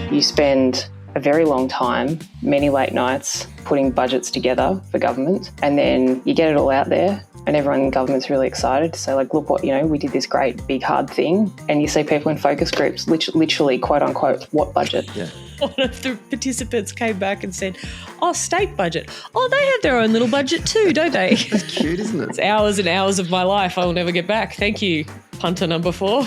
You spend a very long time, many late nights, putting budgets together for government, and then you get it all out there and everyone in government's really excited to say, like, look what, we did this great, big, hard thing. And you see people in focus groups, literally, quote unquote, what budget? Yeah. One of the participants came back and said, oh, state budget. Oh, they have their own little budget too, don't they? That's cute, isn't it? It's hours and hours of my life I will never get back. Thank you, punter number 4.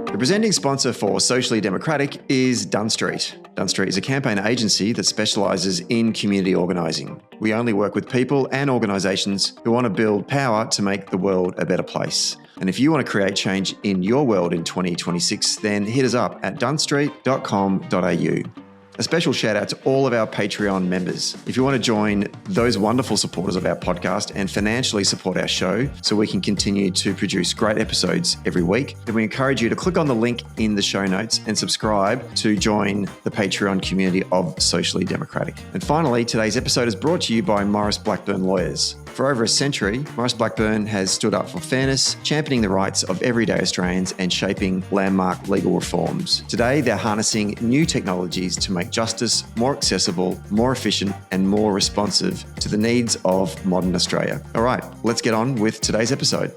The presenting sponsor for Socially Democratic is Dunn Street. Dunn Street is a campaign agency that specialises in community organising. We only work with people and organisations who want to build power to make the world a better place. And if you want to create change in your world in 2026, then hit us up at dunnstreet.com.au. A special shout out to all of our Patreon members. If you want to join those wonderful supporters of our podcast and financially support our show so we can continue to produce great episodes every week, then we encourage you to click on the link in the show notes and subscribe to join the Patreon community of Socially Democratic. And finally, today's episode is brought to you by Maurice Blackburn Lawyers. For over a century, Maurice Blackburn has stood up for fairness, championing the rights of everyday Australians and shaping landmark legal reforms. Today, they're harnessing new technologies to make justice more accessible, more efficient, and more responsive to the needs of modern Australia. All right, let's get on with today's episode.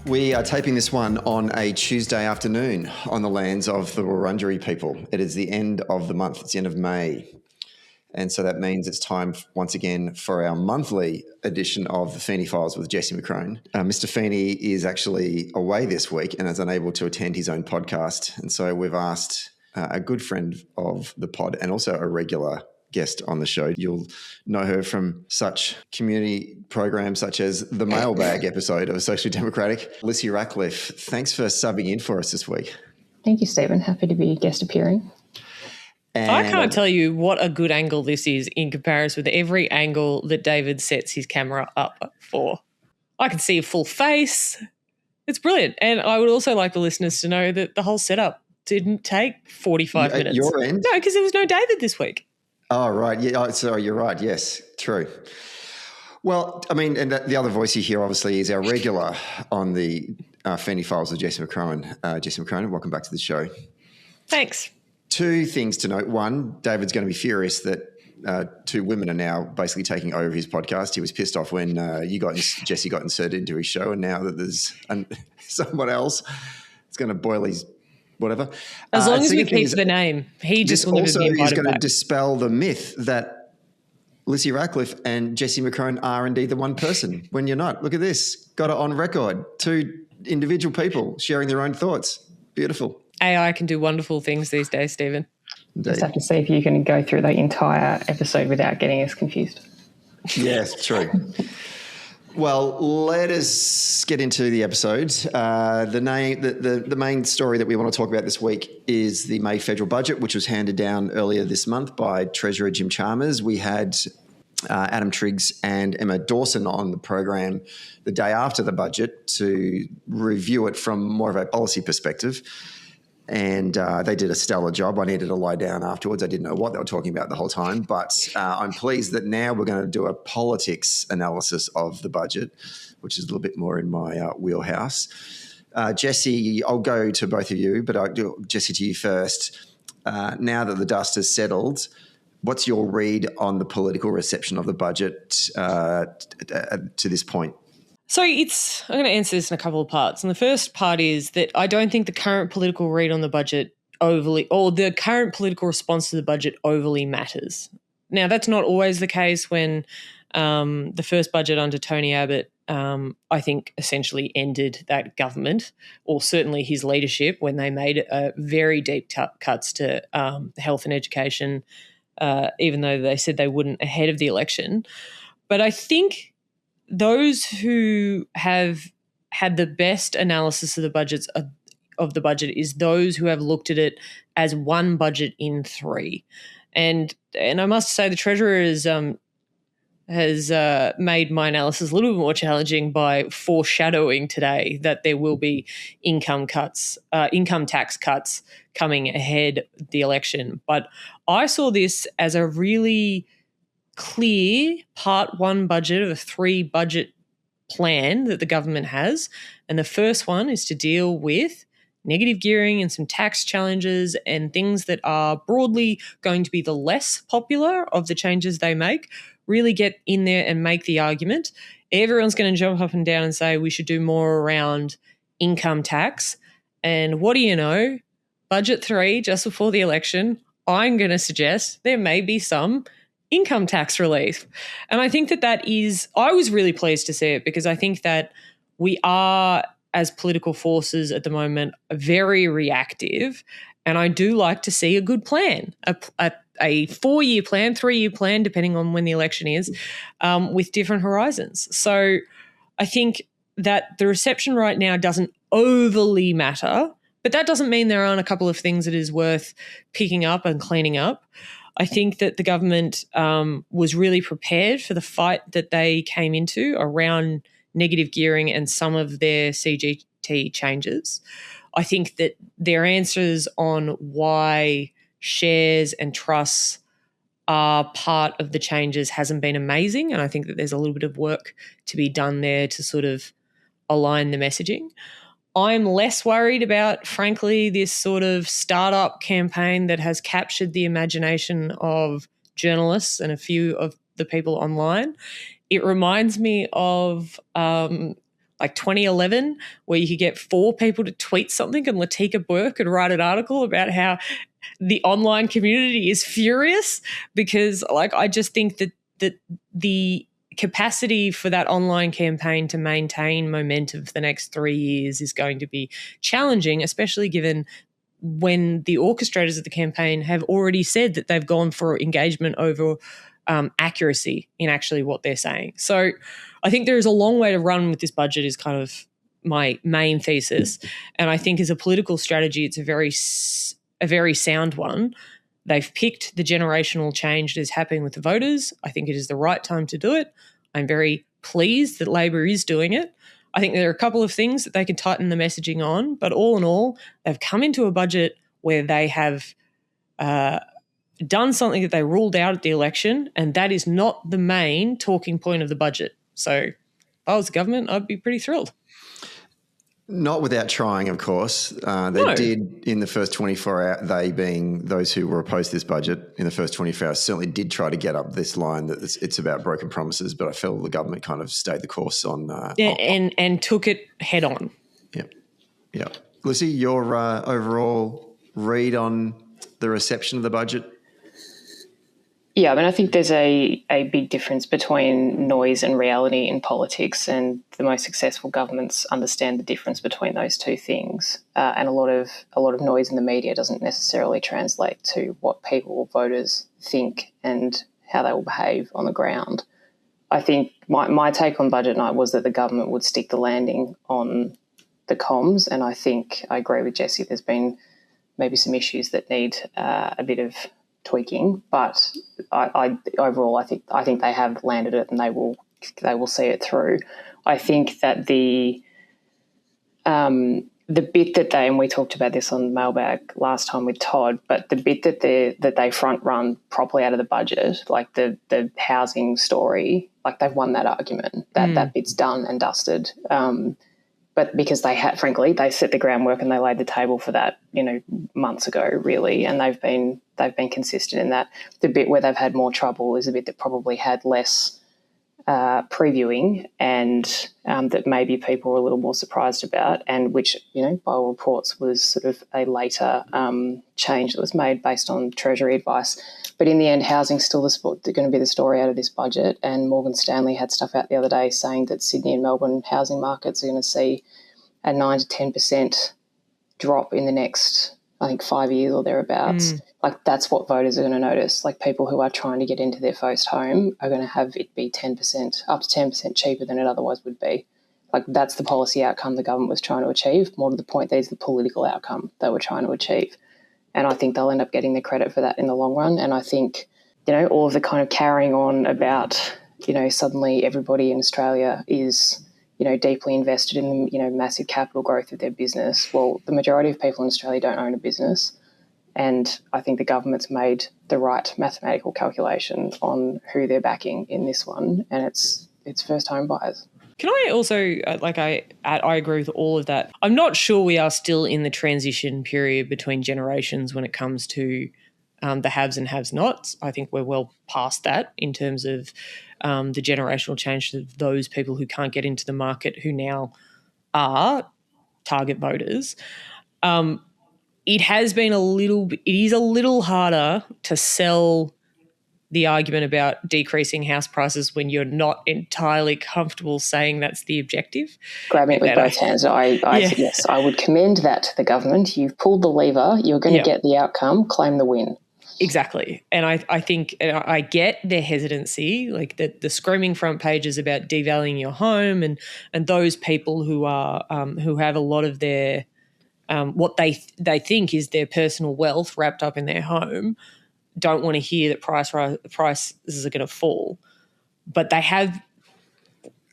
We are taping this one on a Tuesday afternoon on the lands of the Wurundjeri people. It is the end of the month. It's the end of May. And so that means it's time once again for our monthly edition of the Feeney Files with Jessie McCrone. Mr. Feeney is actually away this week and is unable to attend his own podcast. And so we've asked a good friend of the pod and also a regular guest on the show. You'll know her from such community programs such as the Mailbag episode of Socially Democratic. Lissie Ratcliff, thanks for subbing in for us this week. Thank you, Stephen. Happy to be guest appearing. And I can't tell you what a good angle this is in comparison with every angle that David sets his camera up for. I can see a full face. It's brilliant. And I would also like the listeners to know that the whole setup didn't take 45 minutes. At your end? No, because there was no David this week. Oh, right. Yeah. Oh, sorry, you're right. Yes, true. Well, I mean, and the other voice you hear obviously is our regular on the Feeney Files of Jessie McCrone. Jessie McCrone, welcome back to the show. Thanks. Two things to note. One, David's going to be furious that two women are now basically taking over his podcast. He was pissed off when Jessie got inserted into his show, and now that there's someone else, it's going to boil his whatever. As long as we keep the name, he just will never be invited is going back. to dispel the myth that Lissie Ratcliff and Jessie McCrone are indeed the one person when you're not. Look at this. Got it on record. Two individual people sharing their own thoughts. Beautiful. AI can do wonderful things these days, Stephen. Indeed. Just have to see if you can go through the entire episode without getting us confused. Yes, true. Well, let us get into the episode. The main story that we want to talk about this week is the May federal budget, which was handed down earlier this month by Treasurer Jim Chalmers. We had Adam Triggs and Emma Dawson on the program the day after the budget to review it from more of a policy perspective. And they did a stellar job. I needed to lie down afterwards. I didn't know what they were talking about the whole time. But I'm pleased that now we're going to do a politics analysis of the budget, which is a little bit more in my wheelhouse. Jessie, I'll go to both of you, but I'll do Jessie to you first. Now that the dust has settled, what's your read on the political reception of the budget to this point? So I'm going to answer this in a couple of parts. And the first part is that I don't think the current political read on the budget the current political response to the budget overly matters. Now, that's not always the case when the first budget under Tony Abbott, I think, essentially ended that government, or certainly his leadership, when they made very deep cuts to health and education, even though they said they wouldn't ahead of the election. But I think those who have had the best analysis of the budget is those who have looked at it as one budget in three. And I must say the Treasurer has made my analysis a little bit more challenging by foreshadowing today that there will be income tax cuts coming ahead of the election. But I saw this as a really clear part one budget of a 3-budget plan that the government has. And the first one is to deal with negative gearing and some tax challenges and things that are broadly going to be the less popular of the changes they make, really get in there and make the argument. Everyone's going to jump up and down and say we should do more around income tax. And what do you know? Budget 3, just before the election, I'm going to suggest there may be some income tax relief. And I think that is, I was really pleased to see it, because I think that we are, as political forces at the moment, very reactive. And I do like to see a good plan, a 4-year plan, 3-year plan, depending on when the election is, with different horizons. So I think that the reception right now doesn't overly matter, but that doesn't mean there aren't a couple of things that is worth picking up and cleaning up. I think that the government was really prepared for the fight that they came into around negative gearing and some of their CGT changes. I think that their answers on why shares and trusts are part of the changes hasn't been amazing, and I think that there's a little bit of work to be done there to sort of align the messaging. I'm less worried about, frankly, this sort of startup campaign that has captured the imagination of journalists and a few of the people online. It reminds me of like 2011, where you could get 4 people to tweet something and Latika Burke could write an article about how the online community is furious, because I just think that the capacity for that online campaign to maintain momentum for the next 3 years is going to be challenging, especially given when the orchestrators of the campaign have already said that they've gone for engagement over accuracy in actually what they're saying. So I think there is a long way to run with this budget, is kind of my main thesis. And I think as a political strategy, it's a very sound one. They've picked the generational change that is happening with the voters. I think it is the right time to do it. I'm very pleased that Labor is doing it. I think there are a couple of things that they can tighten the messaging on, but all in all, they've come into a budget where they have done something that they ruled out at the election, and that is not the main talking point of the budget. So if I was the government, I'd be pretty thrilled. Not without trying, of course. They did in the first 24 hours, they being those who were opposed to this budget, in the first 24 hours certainly did try to get up this line that it's about broken promises, but I felt the government kind of stayed the course on... and took it head on. Yeah. Lissie, your overall read on the reception of the budget? Yeah, I mean, I think there's a big difference between noise and reality in politics, and the most successful governments understand the difference between those two things. And a lot of noise in the media doesn't necessarily translate to what people or voters think and how they will behave on the ground. I think my take on budget night was that the government would stick the landing on the comms, and I think I agree with Jessie. There's been maybe some issues that need a bit of tweaking, but I overall I think they have landed it, and they will see it through. I think that the bit that and we talked about this on Mailbag last time with Todd, but the bit that they front run properly out of the budget, like the housing story, like they've won that argument. That bit's done and dusted. But because they set the groundwork and they laid the table for that, months ago, really, and they've been consistent in that. The bit where they've had more trouble is the bit that probably had less previewing, and that maybe people were a little more surprised about, and which, by all reports, was sort of a later change that was made based on Treasury advice. But in the end, housing's still going to be the story out of this budget, and Morgan Stanley had stuff out the other day saying that Sydney and Melbourne housing markets are going to see a 9 to 10% drop in the next, I think, 5 years or thereabouts. Like, that's what voters are going to notice. Like, people who are trying to get into their first home are going to have it be 10%, up to 10% cheaper than it otherwise would be. Like, that's the policy outcome the government was trying to achieve. More to the point, there's the political outcome they were trying to achieve. And I think they'll end up getting the credit for that in the long run. And I think, all of the kind of carrying on about, suddenly everybody in Australia is, deeply invested in, massive capital growth of their business. Well, the majority of people in Australia don't own a business. And I think the government's made the right mathematical calculation on who they're backing in this one, and it's first home buyers. Can I also, I agree with all of that. I'm not sure we are still in the transition period between generations when it comes to the haves and have-nots. I think we're well past that in terms of the generational change to those people who can't get into the market who now are target voters. It is a little harder to sell the argument about decreasing house prices when you're not entirely comfortable saying that's the objective. Grabbing it with both hands. Yes, I would commend that to the government. You've pulled the lever. You're going to get the outcome. Claim the win. Exactly. And I think I get their hesitancy, like the screaming front pages about devaluing your home and those people who are who have a lot of their what they think is their personal wealth wrapped up in their home don't want to hear that prices are going to fall. But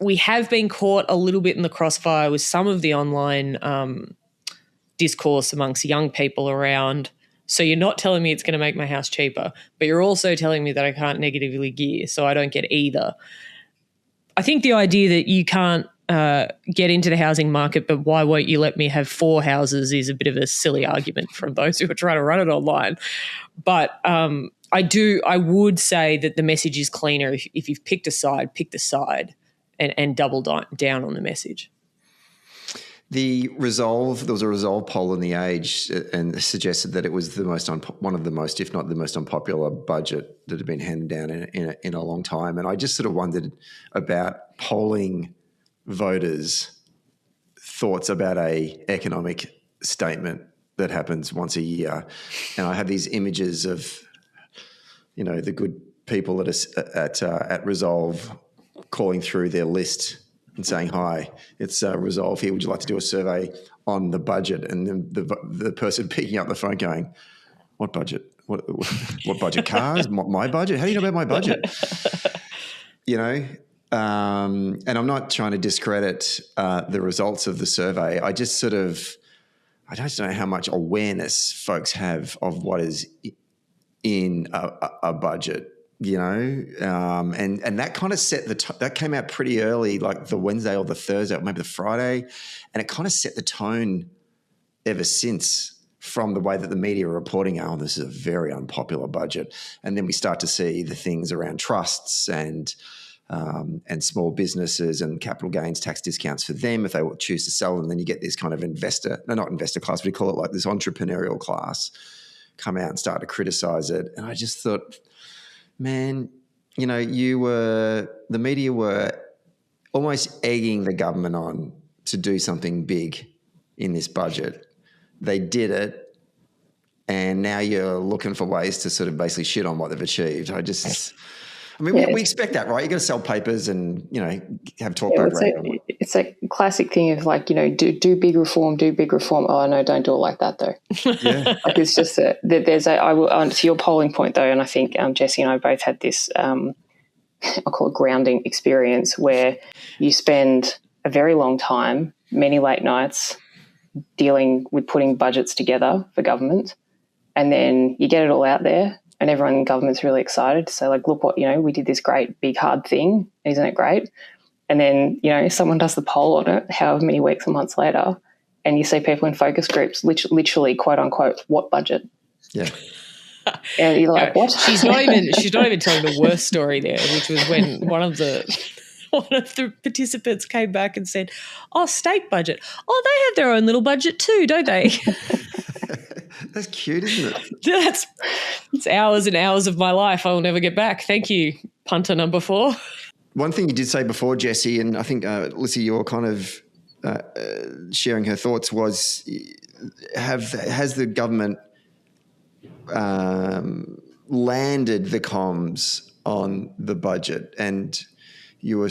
we have been caught a little bit in the crossfire with some of the online discourse amongst young people around, so you're not telling me it's going to make my house cheaper, but you're also telling me that I can't negatively gear, so I don't get either. I think the idea that you can't get into the housing market, but why won't you let me have 4 houses is a bit of a silly argument from those who are trying to run it online. But I would say that the message is cleaner if you've picked a side, pick the side and double down on the message. There was a Resolve poll in The Age and suggested that it was one of the most, if not the most unpopular budget that had been handed down in a long time. And I just sort of wondered about polling voters' thoughts about a economic statement that happens once a year. And I have these images of, the good people at Resolve calling through their list and saying, "Hi, it's Resolve here. Would you like to do a survey on the budget?" And then the person picking up the phone going, "What budget? What budget? Cars? My budget? How do you know about my budget?" And I'm not trying to discredit the results of the survey. I just I don't know how much awareness folks have of what is in a budget. And that kind of set that came out pretty early, like the Wednesday or the Thursday, or maybe the Friday, and it kind of set the tone ever since from the way that the media are reporting, "Oh, this is a very unpopular budget," and then we start to see the things around trusts and small businesses and capital gains tax discounts for them if they choose to sell them. Then you get this kind of not investor class, but we call it like this entrepreneurial class, come out and start to criticize it, and I just thought, man, the media were almost egging the government on to do something big in this budget. They did it, and now you're looking for ways to sort of basically shit on what they've achieved. We expect that, right? You got to sell papers and, have talkback rate. It's a classic thing of like, do big reform, do big reform. Oh, no, don't do it like that though. Yeah. Like it's just to your polling point though, and I think Jessie and I both had this, I'll call it grounding experience, where you spend a very long time, many late nights, dealing with putting budgets together for government, and then you get it all out there. And everyone in government's really excited to say, like, look what, we did this great big hard thing. Isn't it great? And then, someone does the poll on it however many weeks or months later, and you see people in focus groups literally, quote unquote, what budget? Yeah. And you're like, what? She's not even telling the worst story there, which was when one of the participants came back and said, "Oh, state budget. Oh, they have their own little budget too, don't they?" That's cute, isn't it? It's hours and hours of my life I will never get back. Thank you, punter number 4. One thing you did say before, Jessie, and I think, Lissie, you're kind of sharing her thoughts, was has the government landed the comms on the budget? And you were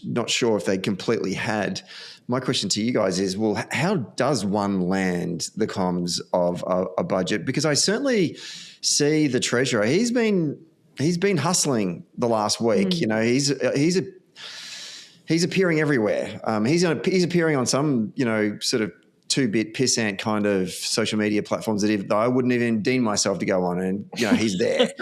not sure if they completely had. My question to you guys is, well, how does one land the comms of a budget? Because I certainly see the Treasurer. He's been hustling the last week. He's appearing everywhere. He's appearing on some sort of 2-bit pissant kind of social media platforms that I wouldn't even deem myself to go on, and he's there.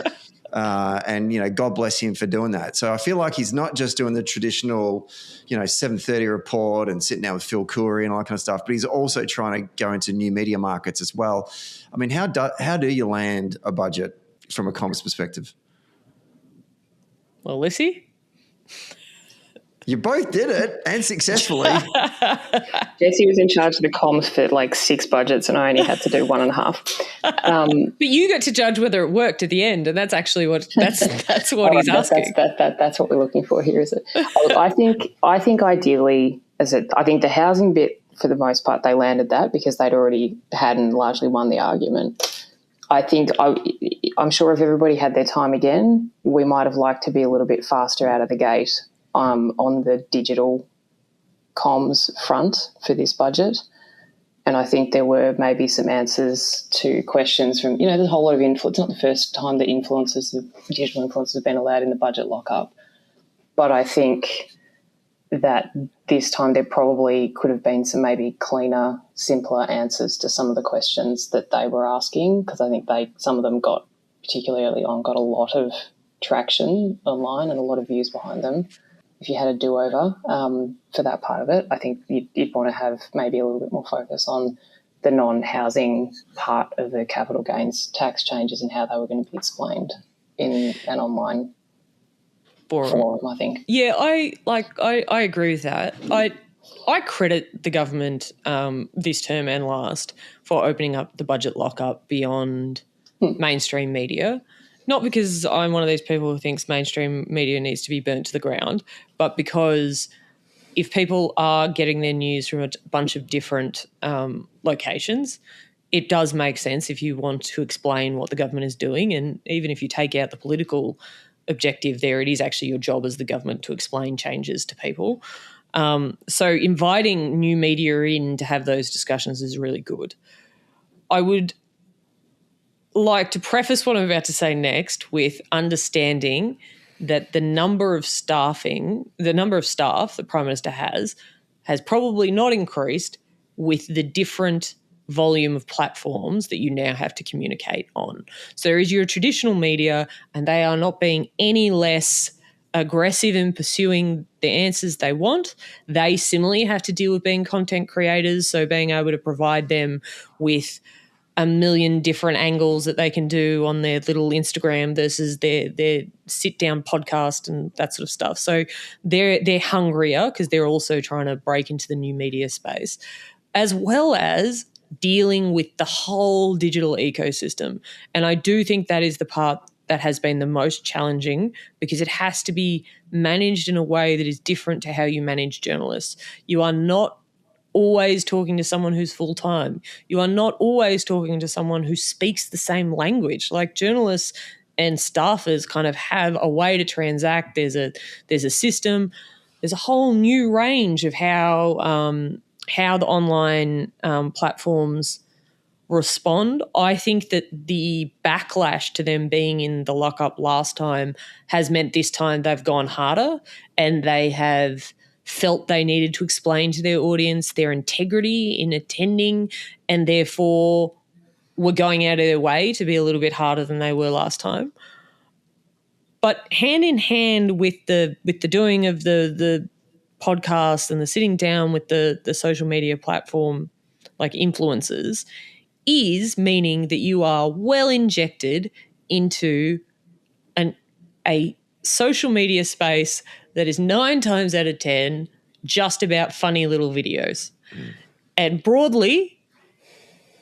And, God bless him for doing that. So I feel like he's not just doing the traditional, 7:30 report and sitting down with Phil Coury and all that kind of stuff, but he's also trying to go into new media markets as well. I mean, how do you land a budget from a comms perspective? Well, Lissie? You both did it, and successfully. Jessie was in charge of the comms for like 6 budgets, and I only had to do 1.5. But you get to judge whether it worked at the end, and that's actually that's what he's asking. That's what we're looking for here, is it? I think ideally, I think the housing bit, for the most part, they landed that because they'd already had and largely won the argument. I think I'm sure if everybody had their time again, we might have liked to be a little bit faster out of the gate on the digital comms front for this budget. And I think there were maybe some answers to questions from, there's a whole lot of influence. It's not the first time that digital influencers have been allowed in the budget lockup. But I think that this time there probably could have been some maybe cleaner, simpler answers to some of the questions that they were asking, because I think some of them got, particularly early on, got a lot of traction online and a lot of views behind them. If you had a do-over for that part of it, I think you'd want to have maybe a little bit more focus on the non-housing part of the capital gains tax changes and how they were going to be explained in an online forum, I think. Yeah, I agree with that. I credit the government this term and last for opening up the budget lockup beyond mainstream media. Not because I'm one of those people who thinks mainstream media needs to be burnt to the ground, but because if people are getting their news from a bunch of different locations, it does make sense if you want to explain what the government is doing. And even if you take out the political objective there, it is actually your job as the government to explain changes to people. So inviting new media in to have those discussions is really good. I would like to preface what I'm about to say next with understanding that the number of staff the Prime Minister has probably not increased with the different volume of platforms that you now have to communicate on. So there is your traditional media, and they are not being any less aggressive in pursuing the answers they want. They similarly have to deal with being content creators, so being able to provide them with a million different angles that they can do on their little Instagram versus their sit-down podcast and that sort of stuff. So they're hungrier because they're also trying to break into the new media space, as well as dealing with the whole digital ecosystem. And I do think that is the part that has been the most challenging, because it has to be managed in a way that is different to how you manage journalists. You are not always talking to someone who's full-time. You are not always talking to someone who speaks the same language. Like, journalists and staffers kind of have a way to transact. There's a system. There's a whole new range of how the online platforms respond. I think that the backlash to them being in the lockup last time has meant this time they've gone harder, and they have felt they needed to explain to their audience their integrity in attending, and therefore were going out of their way to be a little bit harder than they were last time. But hand in hand with the doing of the podcast and the sitting down with the social media platform like influencers is meaning that you are well injected into a social media space that is 9 times out of 10 just about funny little videos. And broadly,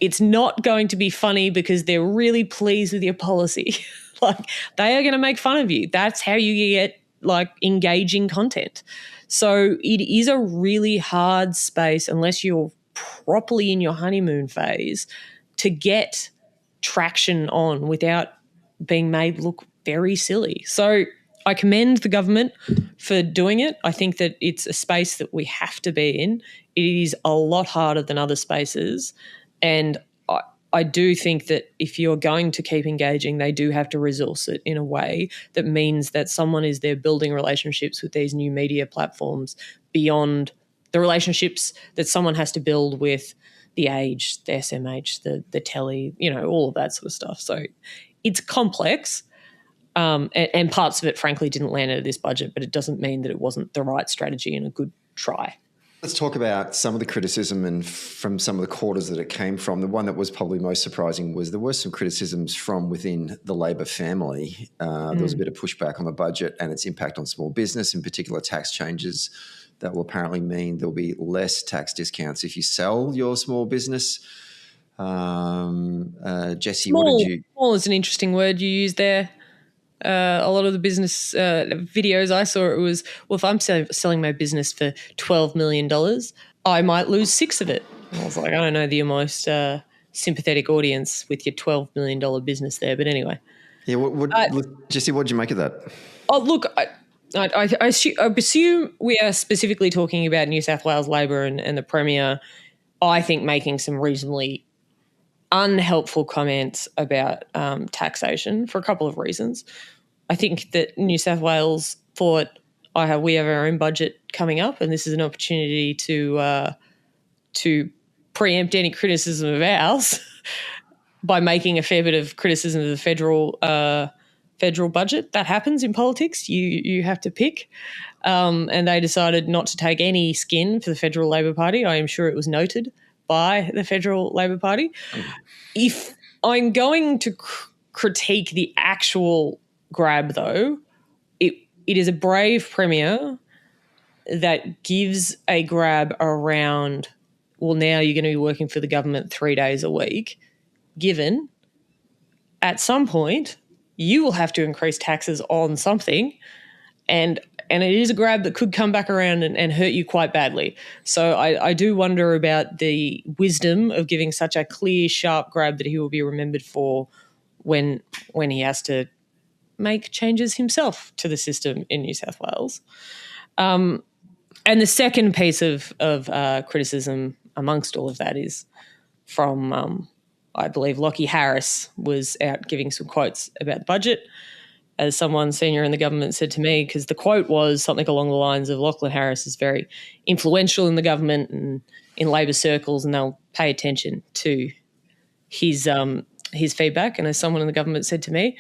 it's not going to be funny because they're really pleased with your policy. Like, they are going to make fun of you. That's how you get like engaging content. So it is a really hard space, unless you're properly in your honeymoon phase, to get traction on without being made look very silly. So I commend the government for doing it. I think that it's a space that we have to be in. It is a lot harder than other spaces. And I do think that if you're going to keep engaging, they do have to resource it in a way that means that someone is there building relationships with these new media platforms beyond the relationships that someone has to build with the Age, the SMH, the telly, all of that sort of stuff. So it's complex. And parts of it, frankly, didn't land out of this budget, but it doesn't mean that it wasn't the right strategy and a good try. Let's talk about some of the criticism and from some of the quarters that it came from. The one that was probably most surprising was there were some criticisms from within the Labor family. There was a bit of pushback on the budget and its impact on small business, in particular tax changes that will apparently mean there'll be less tax discounts if you sell your small business. Jessie, what did you... Small is an interesting word you used there. A lot of the business videos I saw, it was, well, if I'm selling my business for $12 million, I might lose 6 of it. And I was like, I don't know, you're most sympathetic audience with your $12 million business there. But anyway. Yeah, Jessie, what did you make of that? Oh, look, I assume we are specifically talking about New South Wales Labor and the Premier, I think, making some reasonably unhelpful comments about taxation for a couple of reasons. I think that New South Wales thought we have our own budget coming up, and this is an opportunity to preempt any criticism of ours by making a fair bit of criticism of the federal budget. That happens in politics. You have to pick, and they decided not to take any skin for the Federal Labor Party. I am sure it was noted by the Federal Labor Party. If I'm going to critique the actual grab, though, it is a brave Premier that gives a grab around, well, now you're going to be working for the government 3 days a week, given at some point you will have to increase taxes on something, and it is a grab that could come back around and hurt you quite badly. So I do wonder about the wisdom of giving such a clear, sharp grab that he will be remembered for when he has to make changes himself to the system in New South Wales. And the second piece of criticism amongst all of that is from, I believe, Lockie Harris was out giving some quotes about the budget. As someone senior in the government said to me, because the quote was something along the lines of Lachlan Harris is very influential in the government and in Labor circles, and they'll pay attention to his feedback. And as someone in the government said to me,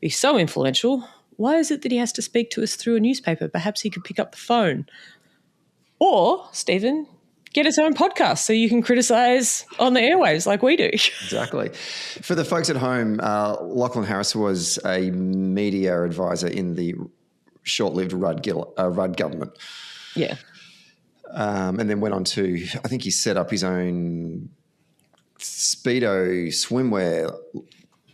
he's so influential, why is it that he has to speak to us through a newspaper? Perhaps he could pick up the phone. Or, Stephen, get his own podcast so you can criticise on the airwaves like we do. Exactly. For the folks at home, Lachlan Harris was a media advisor in the short-lived Rudd government. Yeah. And then went on to, I think he set up his own Speedo swimwear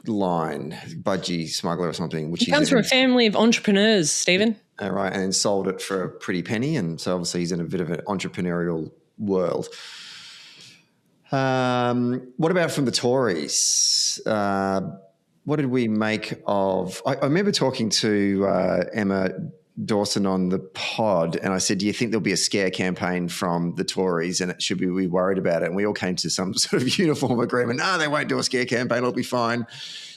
line, Budgie Smuggler or something. Which he comes from a family of entrepreneurs, Stephen. Right, and then sold it for a pretty penny, and so obviously he's in a bit of an entrepreneurial world. What about from the Tories? What did we make of... I remember talking to Emma Dawson on the pod, and I said, do you think there'll be a scare campaign from the Tories, and should we be worried about it? And we all came to some sort of uniform agreement. No, they won't do a scare campaign. It'll be fine.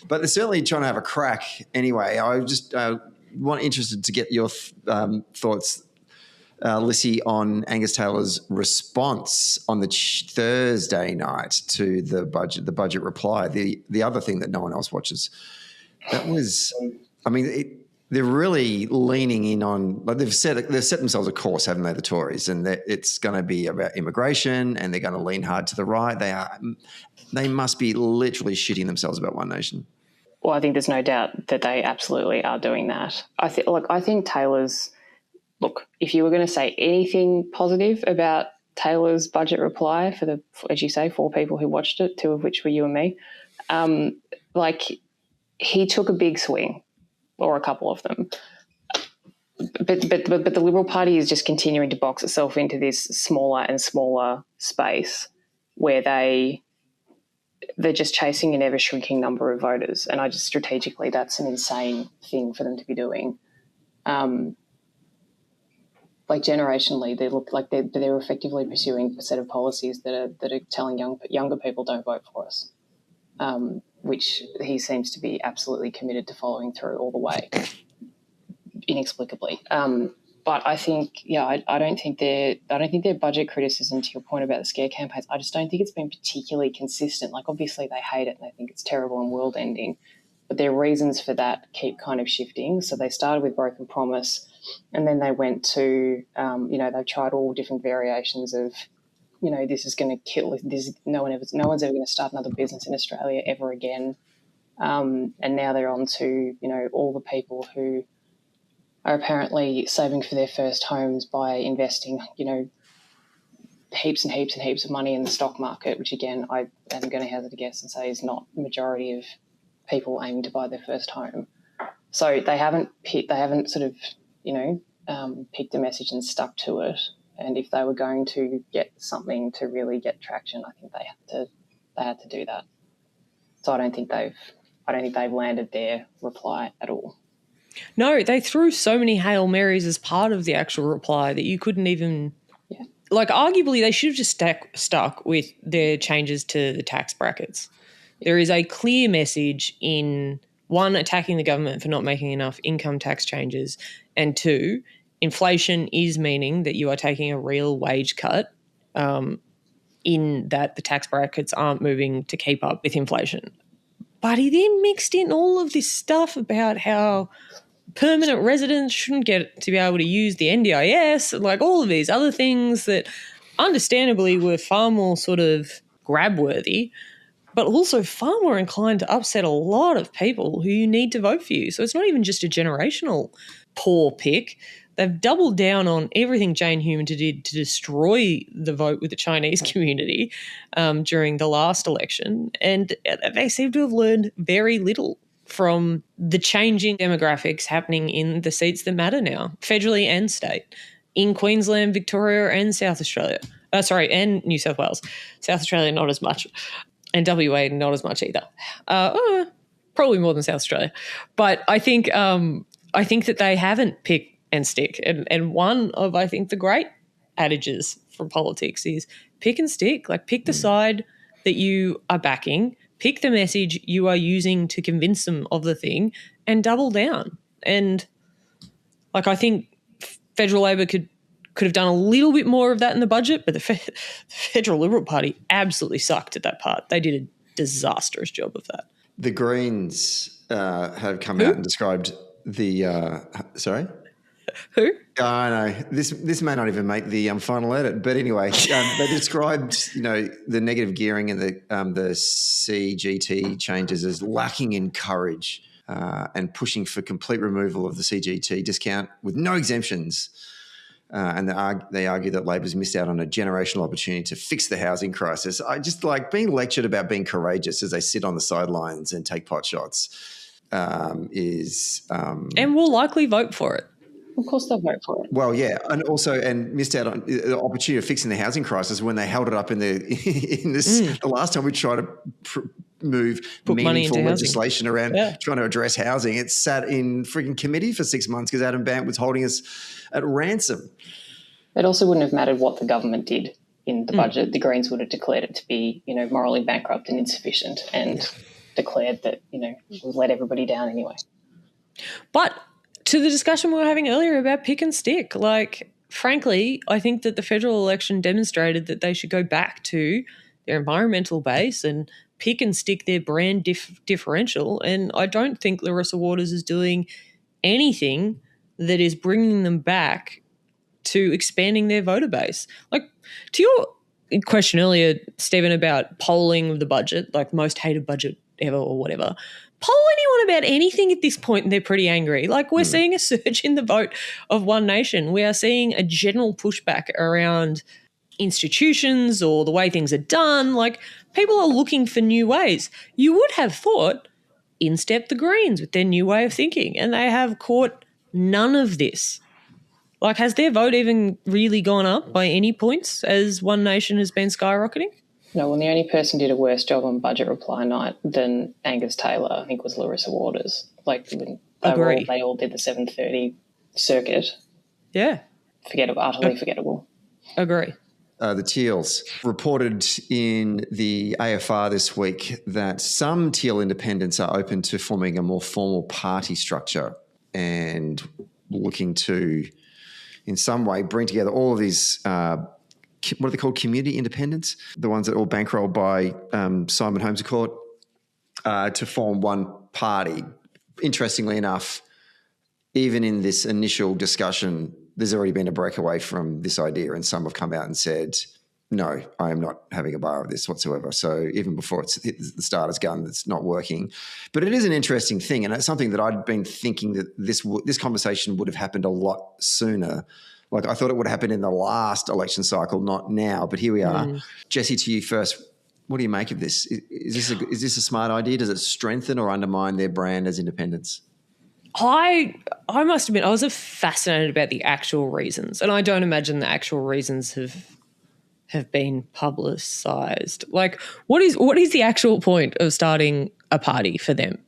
But they're certainly trying to have a crack anyway. I just interested to get your thoughts, Lissie, on Angus Taylor's response on the Thursday night to the budget reply, the other thing that no one else watches. That was, I mean, they're really leaning in on, like they've set themselves a course, haven't they, the Tories, and it's going to be about immigration, and they're going to lean hard to the right. They must be literally shitting themselves about One Nation. Well, I think there's no doubt that they absolutely are doing that. I think Taylor's... Look, if you were going to say anything positive about Taylor's budget reply for the, as you say, 4 people who watched it, 2 of which were you and me, he took a big swing, or a couple of them. But the Liberal Party is just continuing to box itself into this smaller and smaller space where they're just chasing an ever-shrinking number of voters, and I just strategically that's an insane thing for them to be doing. Generationally, they look like they're effectively pursuing a set of policies that are telling younger people don't vote for us, which he seems to be absolutely committed to following through all the way, inexplicably. But I think, I don't think their budget criticism, to your point about the scare campaigns, I just don't think it's been particularly consistent. Like, obviously they hate it and they think it's terrible and world-ending, But their reasons for that keep kind of shifting. So they started with broken promise, and then they went to, they've tried all different variations of, this is going to kill this. No one's ever going to start another business in Australia ever again. And now they're on to, all the people who are apparently saving for their first homes by investing, heaps and heaps and heaps of money in the stock market, which again, I am going to hazard a guess and say is not the majority of people aiming to buy their first home. So they haven't sort of, picked a message and stuck to it. And if they were going to get something to really get traction, I think they had to do that. So I don't think they've landed their reply at all. No, they threw so many Hail Marys as part of the actual reply that you couldn't even like arguably they should have just stuck with their changes to the tax brackets. There is a clear message in, one, attacking the government for not making enough income tax changes, and two, inflation is meaning that you are taking a real wage cut in that the tax brackets aren't moving to keep up with inflation. But he then mixed in all of this stuff about how permanent residents shouldn't get to be able to use the NDIS, like all of these other things that understandably were far more sort of grab-worthy, but also far more inclined to upset a lot of people who you need to vote for you. So it's not even just a generational poor pick. They've doubled down on everything Jane Human did to destroy the vote with the Chinese community during the last election, and they seem to have learned very little from the changing demographics happening in the seats that matter now, federally and state, in Queensland, Victoria and South Australia. And New South Wales. South Australia, not as much. And WA, not as much either. Probably more than South Australia. But I think that they haven't picked and stick. And one of, I think, the great adages from politics is pick and stick. Like, pick the side that you are backing, pick the message you are using to convince them of the thing, and double down. And, like, I think federal Labor could have done a little bit more of that in the budget, but the Federal Liberal Party absolutely sucked at that part. They did a disastrous job of that. The Greens have come out and described the sorry? Who? I know. This may not even make the final edit, but anyway, they described the negative gearing and the CGT changes as lacking in courage and pushing for complete removal of the CGT discount with no exemptions. And they argue that Labor's missed out on a generational opportunity to fix the housing crisis. I just like being lectured about being courageous as they sit on the sidelines and take pot shots and will likely vote for it. Of course they'll vote for it. Well, yeah, and missed out on the opportunity of fixing the housing crisis when they held it up the last time we tried to put meaningful legislation around trying to address housing. It sat in freaking committee for 6 months because Adam Bandt was holding us at ransom. It also wouldn't have mattered what the government did in the budget. The Greens would have declared it to be, morally bankrupt and insufficient, and declared that, we'll let everybody down anyway. But to the discussion we were having earlier about pick and stick, like, frankly, I think that the federal election demonstrated that they should go back to their environmental base and pick and stick their brand differential. And I don't think Larissa Waters is doing anything that is bringing them back to expanding their voter base. Like, to your question earlier, Stephen, about polling of the budget, like most hated budget ever or whatever, poll anyone about anything at this point and they're pretty angry. Like, we're seeing a surge in the vote of One Nation. We are seeing a general pushback around institutions or the way things are done. Like, people are looking for new ways. You would have thought in step the Greens with their new way of thinking, and they have caught none of this. Like, has their vote even really gone up by any points as One Nation has been skyrocketing? No, well, the only person who did a worse job on budget reply night than Angus Taylor, I think, was Larissa Waters. Like, they all did the 7:30 circuit. Yeah. Utterly forgettable. Agree. The Teals reported in the AFR this week that some Teal independents are open to forming a more formal party structure and looking to, in some way, bring together all of these what are they called? Community independents, the ones that are all bankrolled by Simon Holmes Court, to form one party, interestingly enough, even in this initial discussion, there's already been a breakaway from this idea, and some have come out and said, no, I am not having a bar of this whatsoever. So even before it's hit the starter's gun, it's not working. But it is an interesting thing, and it's something that I'd been thinking that this conversation would have happened a lot sooner. Like I thought it would happen in the last election cycle, not now, but here we are. Jessie, to you first. What do you make of this? Is this a smart idea? Does it strengthen or undermine their brand as independents? I must admit, I was fascinated about the actual reasons, and I don't imagine the actual reasons have been publicised. Like, what is the actual point of starting a party for them?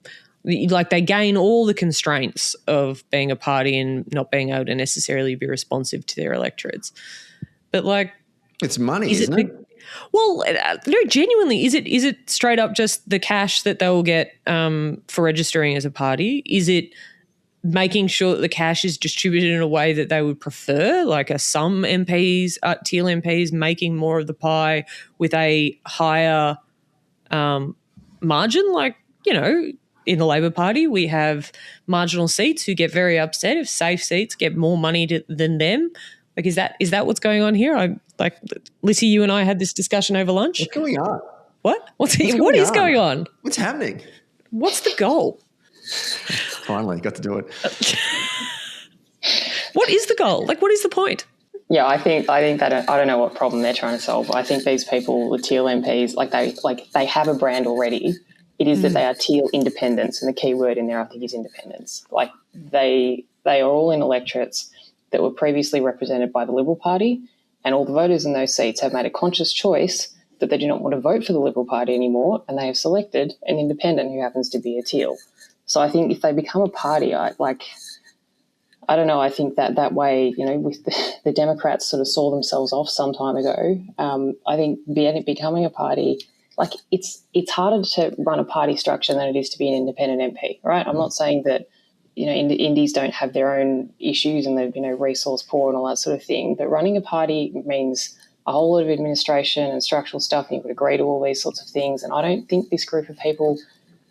Like, they gain all the constraints of being a party and not being able to necessarily be responsive to their electorates. But like, it's money, isn't it? Well, no, genuinely, is it straight up just the cash that they will get for registering as a party? Is it making sure that the cash is distributed in a way that they would prefer, like some MPs, Teal MPs, making more of the pie with a higher margin? Like, you know, in the Labor Party, we have marginal seats who get very upset if safe seats get more money than them. Like, is that what's going on here? Lissie, you and I had this discussion over lunch. What's going on? What? What is going on? What's happening? What's the goal? Finally, got to do it. What is the goal? Like, what is the point? Yeah, I think that I don't know what problem they're trying to solve. I think these people, the Teal MPs, they have a brand already. It is that they are Teal independents, and the key word in there I think is independence. Like they are all in electorates that were previously represented by the Liberal Party, and all the voters in those seats have made a conscious choice that they do not want to vote for the Liberal Party anymore, and they have selected an independent who happens to be a Teal. So I think if they become a party, I don't know, I think that way, you know, with the Democrats sort of saw themselves off some time ago. I think becoming a party, like it's harder to run a party structure than it is to be an independent MP, right? I'm not saying that, you know, indies don't have their own issues and they're, you know, resource poor and all that sort of thing, but running a party means a whole lot of administration and structural stuff, and you've got to agree to all these sorts of things. And I don't think this group of people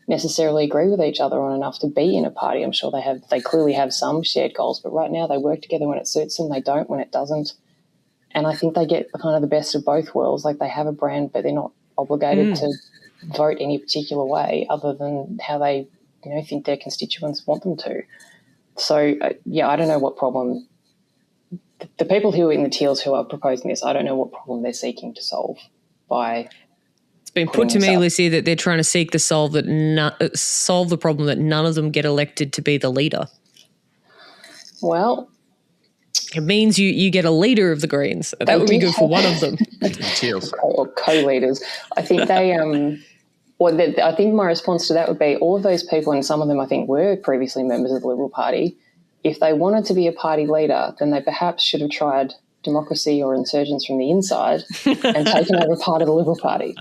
necessarily agree with each other on enough to be in a party. I'm sure they clearly have some shared goals, but right now they work together when it suits them, they don't when it doesn't. And I think they get kind of the best of both worlds. Like they have a brand, but they're not obligated to vote any particular way other than how they, you know, think their constituents want them to. So, I don't know what problem the people who are in the Teals who are proposing this, I don't know what problem they're seeking to solve by. It's been put to me, Lissie, that they're trying to seek to solve the problem that none of them get elected to be the leader. Well, it means you get a leader of the Greens. That would be good for one of them. Teals. Or co-leaders. I think I think my response to that would be all of those people, and some of them I think were previously members of the Liberal Party, if they wanted to be a party leader, then they perhaps should have tried democracy or insurgents from the inside and taken over part of the Liberal Party,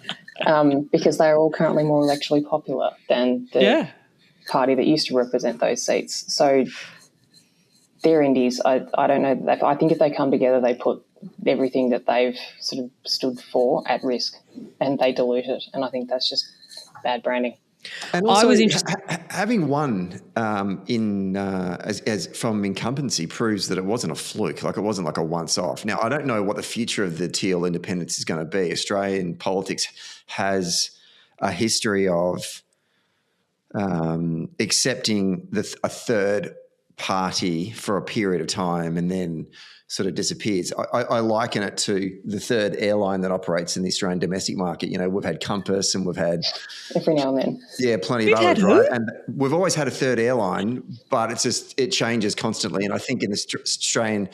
because they are all currently more electorally popular than the party that used to represent those seats. So they're indies. I don't know. I think if they come together, they put everything that they've sort of stood for at risk and they dilute it. And I think that's just bad branding. And also, I was interested. Having won as from incumbency proves that it wasn't a fluke. Like it wasn't like a once-off. Now, I don't know what the future of the Teal independence is going to be. Australian politics has a history of accepting a third party for a period of time and then sort of disappears. I liken it to the third airline that operates in the Australian domestic market. You know, we've had Compass and we've had every now and then. Yeah, plenty of others, right? And we've always had a third airline, but it changes constantly. And I think in the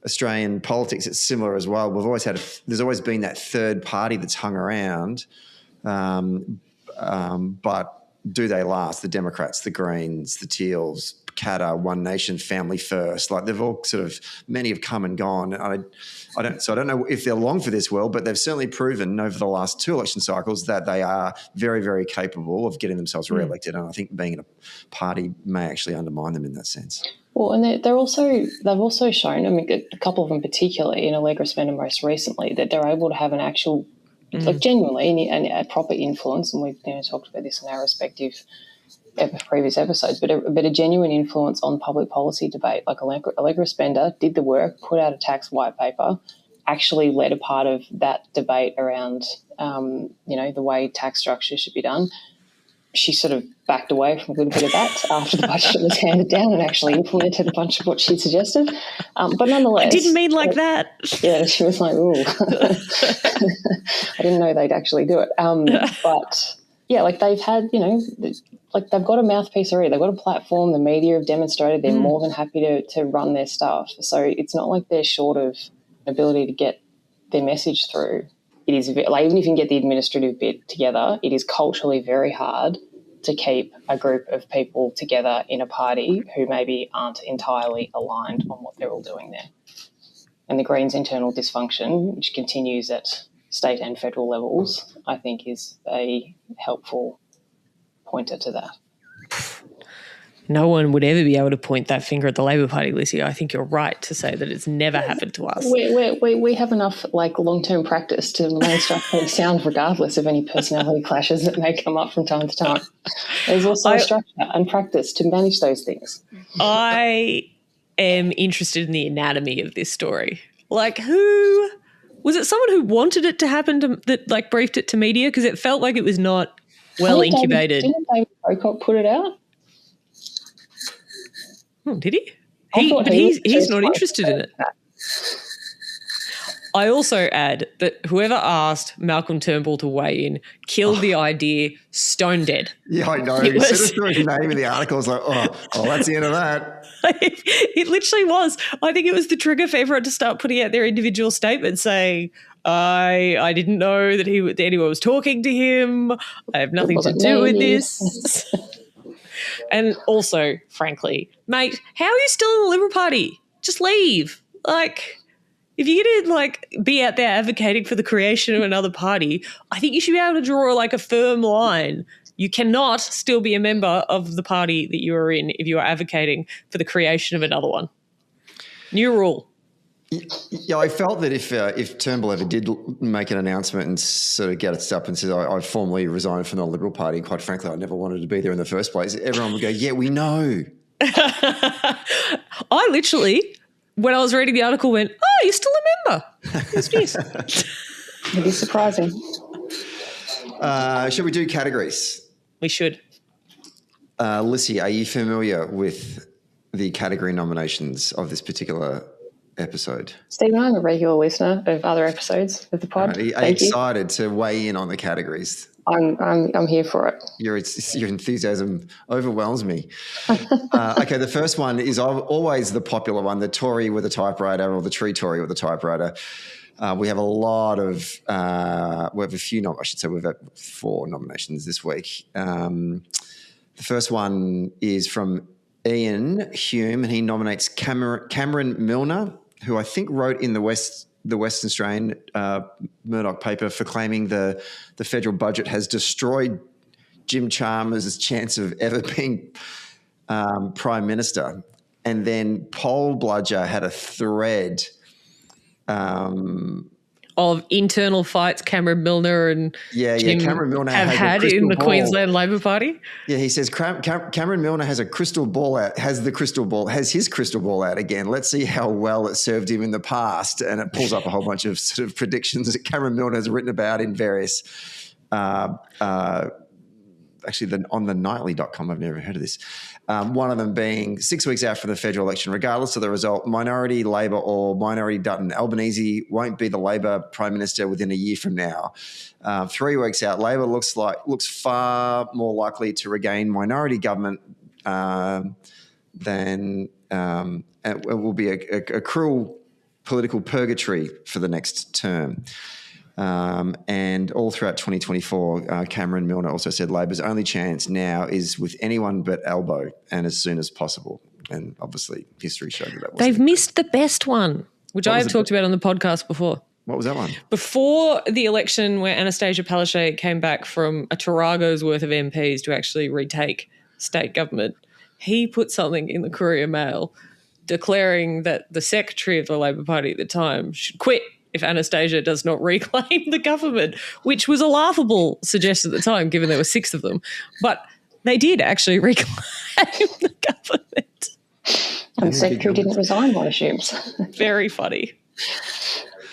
Australian politics, it's similar as well. We've always had there's always been that third party that's hung around, but do they last? The Democrats, the Greens, the Teals, Qatar, One Nation, Family First, like they've all many have come and gone. I don't know if they're long for this world, but they've certainly proven over the last two election cycles that they are very, very capable of getting themselves re-elected. And I think being in a party may actually undermine them in that sense. Well, and they've also shown, I mean, a couple of them particularly in Allegra Spender most recently, that they're able to have an actual, like genuinely, and a proper influence. And we've talked about this in our respective previous episodes, but a genuine influence on public policy debate. Like Allegra Spender did the work, put out a tax white paper, actually led a part of that debate around, the way tax structure should be done. She sort of backed away from a little bit of that after the budget was handed down and actually implemented a bunch of what she suggested. But nonetheless... I didn't mean like that. Yeah, she was like, ooh. I didn't know they'd actually do it. But, yeah, like they've had, like they've got a mouthpiece already. They've got a platform. The media have demonstrated they're more than happy to run their stuff. So it's not like they're short of ability to get their message through. It is like, even if you can get the administrative bit together, it is culturally very hard to keep a group of people together in a party who maybe aren't entirely aligned on what they're all doing there. And the Greens' internal dysfunction, which continues at state and federal levels, I think is a helpful pointer to that. No one would ever be able to point that finger at the Labor Party, Lissie. I think you're right to say that it's never happened to us. We have enough long-term practice to remain structurally sound regardless of any personality clashes that may come up from time to time. There's also structure and practice to manage those things. I am interested in the anatomy of this story. Like, who was it? Someone who wanted it to happen that briefed it to media, because it felt like it was not well incubated. Didn't David Pocock put it out? Oh, did he? He's not interested in it. I also add that whoever asked Malcolm Turnbull to weigh in killed the idea stone dead. Yeah, I know. He said his name in the article. I was like, oh, that's the end of that. It literally was. I think it was the trigger for everyone to start putting out their individual statements saying, I didn't know that anyone was talking to him. I have nothing to do with this. And also, frankly, mate, how are you still in the Liberal Party? Just leave. Like, if you're going to, be out there advocating for the creation of another party, I think you should be able to draw, a firm line. You cannot still be a member of the party that you are in if you are advocating for the creation of another one. New rule. Yeah, I felt that if Turnbull ever did make an announcement and sort of get it up and said, I formally resigned from the Liberal Party, quite frankly, I never wanted to be there in the first place, everyone would go, yeah, we know. I literally, when I was reading the article, went, oh, you're still a member. Who's this? It is surprising. Should we do categories? We should. Lissie, are you familiar with the category nominations of this particular episode? Stephen, I'm a regular listener of other episodes of the pod. Are you excited to weigh in on the categories? I'm here for it. Your enthusiasm overwhelms me. Okay, the first one is always the popular one, the Tory with a typewriter or the tree Tory with a typewriter. We have a few I should say we've had 4 nominations this week. The first one is from Ian Hume, and he nominates Cameron Milner, who I think wrote in the Western Australian Murdoch paper for claiming the federal budget has destroyed Jim Chalmers' chance of ever being Prime Minister. And then Paul Bludger had a thread of internal fights Cameron Milner and Jim Cameron Milner have had in the Queensland Labor Party. Yeah, he says Cameron Milner has his crystal ball out again. Let's see how well it served him in the past. And it pulls up a whole bunch of sort of predictions that Cameron Milner has written about in various actually on the nightly.com, I've never heard of this. One of them being 6 weeks out from the federal election, regardless of the result, minority Labor or minority Dutton, Albanese won't be the Labor Prime Minister within a year from now. 3 weeks out, Labor looks far more likely to regain minority government than it will be a cruel political purgatory for the next term. And all throughout 2024, Cameron Milner also said Labor's only chance now is with anyone but Albo and as soon as possible. And obviously history showed that wasn't. They've missed the best one, which I have talked about on the podcast before. What was that one? Before the election where Anastasia Palaszczuk came back from a Tarago's worth of MPs to actually retake state government, he put something in the Courier Mail declaring that the secretary of the Labor Party at the time should quit if Anastasia does not reclaim the government, which was a laughable suggestion at the time, given there were 6 of them. But They did actually reclaim the government. And the secretary didn't resign, one assumes. Very funny.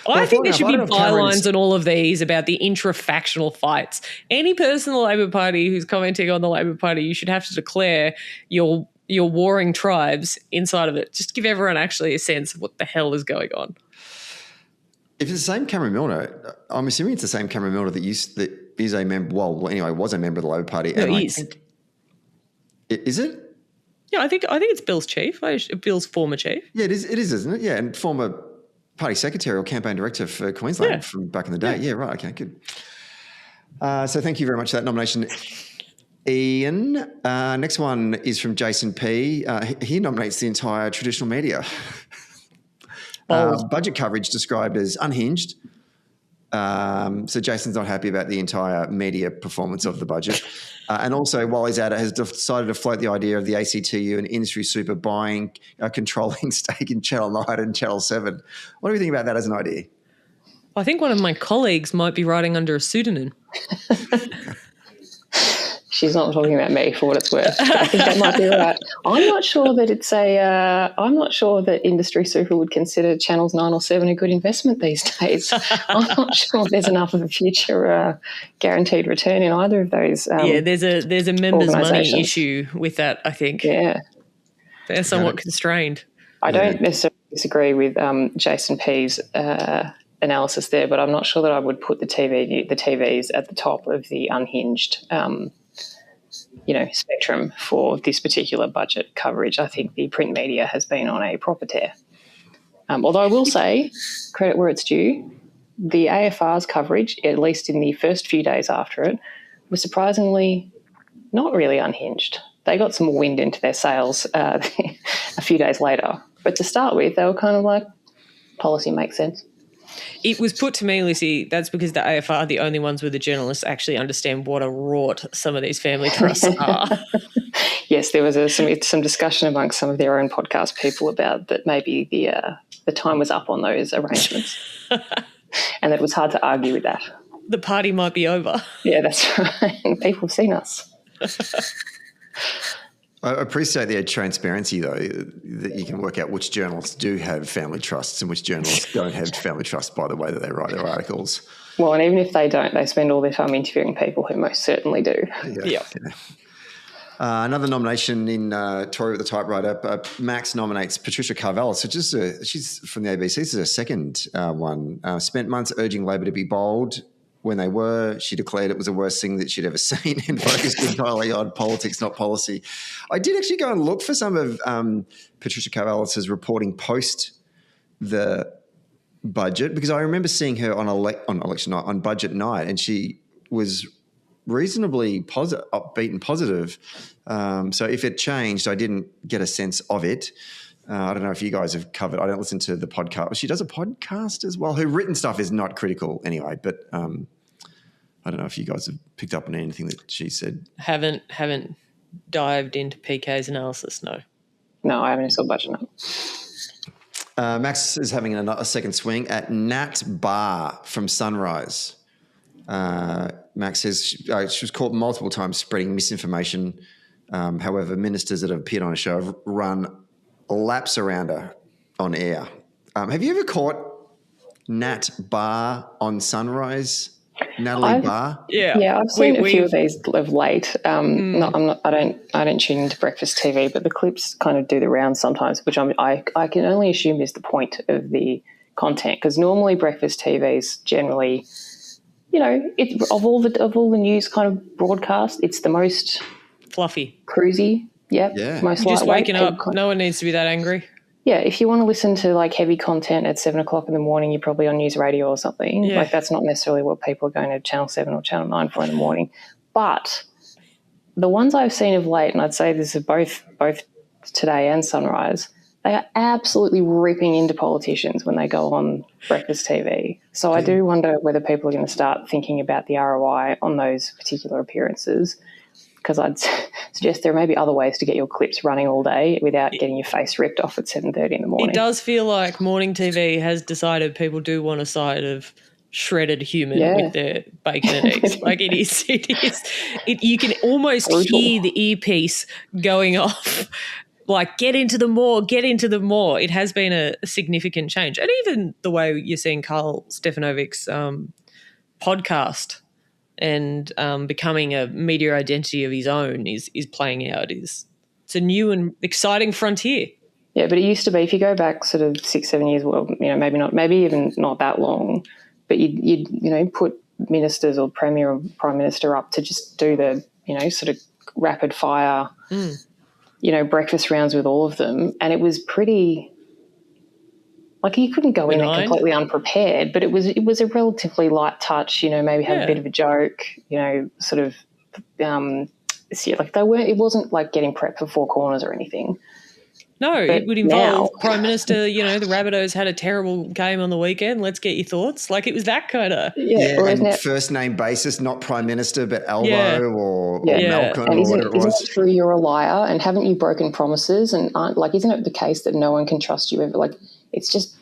I think there should be bylines on all of these about the intra-factional fights. Any person in the Labor Party who's commenting on the Labor Party, you should have to declare your warring tribes inside of it. Just give everyone actually a sense of what the hell is going on. If it's the same Cameron Milner, I'm assuming it's the same Cameron Milner that is a member. Well, anyway, was a member of the Labor Party. No, and he is. Is it? Yeah, I think it's Bill's chief. Bill's former chief. Yeah, it is, isn't it? Yeah, and former party secretary or campaign director for Queensland from back in the day. Yeah, right. Okay, good. So thank you very much for that nomination, Ian. Next one is from Jason P. He nominates the entire traditional media. Budget coverage described as unhinged. So Jason's not happy about the entire media performance of the budget. And also, while he's at it, has decided to float the idea of the ACTU and industry super buying a controlling stake in Channel 9 and Channel 7. What do you think about that as an idea? I think one of my colleagues might be writing under a pseudonym. She's not talking about me, for what it's worth. I think that might be right. I'm not sure that I'm not sure that industry super would consider Channels 9 or 7 a good investment these days. I'm not sure there's enough of a future guaranteed return in either of those. There's a members' money issue with that, I think. Yeah. They're somewhat constrained. I don't necessarily disagree with Jason P's analysis there, but I'm not sure that I would put the TVs at the top of the unhinged spectrum for this particular budget coverage. I think the print media has been on a proper tear. Although I will say, credit where it's due, the AFR's coverage, at least in the first few days after it, was surprisingly not really unhinged. They got some wind into their sails a few days later. But to start with, they were kind of like, policy makes sense. It was put to me, Lissie, that's because the AFR are the only ones where the journalists actually understand what a rort some of these family trusts are. Yes, there was some discussion amongst some of their own podcast people about that maybe the time was up on those arrangements and that it was hard to argue with that. The party might be over. Yeah, that's right. People have seen us. I appreciate the transparency, though, that you can work out which journalists do have family trusts and which journalists don't have family trusts by the way that they write their articles. Well, and even if they don't, they spend all their time interviewing people who most certainly do. Yeah. Another nomination in Tory with the typewriter, Max nominates Patricia Karvelas, which is she's from the ABC. This is her second one. Spent months urging Labor to be bold. When they were, she declared it was the worst thing that she'd ever seen and focused entirely on politics, not policy. I did actually go and look for some of Patricia Karvelas' reporting post the budget, because I remember seeing her on election night, on budget night, and she was reasonably upbeat and positive. So if it changed, I didn't get a sense of it. I don't know if you guys have covered. I don't listen to the podcast. She does a podcast as well. Her written stuff is not critical anyway, but I don't know if you guys have picked up on anything that she said. Haven't dived into PK's analysis, no. No, I haven't saw budget now. Max is having a second swing at Nat Barr from Sunrise. Max says she was caught multiple times spreading misinformation. However, ministers that have appeared on a show have run laps around her on air. Have you ever caught Nat Barr on Sunrise? Natalie Barr? Yeah, I've seen a few of these of late. I don't tune into breakfast TV, but the clips kind of do the rounds sometimes, which I can only assume is the point of the content, because normally breakfast TVs generally, of all the news kind of broadcast, it's the most fluffy, cruisy. Yep, yeah. Most just waking up. Content. No one needs to be that angry. Yeah, if you want to listen to like heavy content at 7 o'clock in the morning, you're probably on news radio or something. Yeah. Like that's not necessarily what people are going to Channel 7 or Channel 9 for in the morning. But the ones I've seen of late, and I'd say this is both Today and Sunrise, they are absolutely ripping into politicians when they go on breakfast TV. So I do wonder whether people are going to start thinking about the ROI on those particular appearances, because I'd suggest there may be other ways to get your clips running all day without getting your face ripped off at 7:30 in the morning. It does feel like morning TV has decided people do want a side of shredded human Yeah. with their bacon and eggs. Like it is. You can almost hear the earpiece going off. Like, get into the more. It has been a significant change. And even the way you're seeing Carl Stefanovic's podcast and becoming a media identity of his own is playing out. It's a new and exciting frontier. Yeah, but it used to be, if you go back sort of 6-7 years, well, maybe even not that long, but you'd put ministers or Premier or Prime Minister up to just do the, sort of rapid fire breakfast rounds with all of them, and it was pretty, like, you couldn't go in there completely unprepared, but it was a relatively light touch, maybe have a bit of a joke, sort of, like it wasn't like getting prepped for Four Corners or anything. No, but it would involve Prime Minister, the Rabbitohs had a terrible game on the weekend. Let's get your thoughts. Like, it was that kind of. Yeah, and first name basis, not Prime Minister, but Albo or Malcolm or whatever it was. Isn't it true you're a liar, and haven't you broken promises? And isn't it the case that no one can trust you ever? Like, it's just,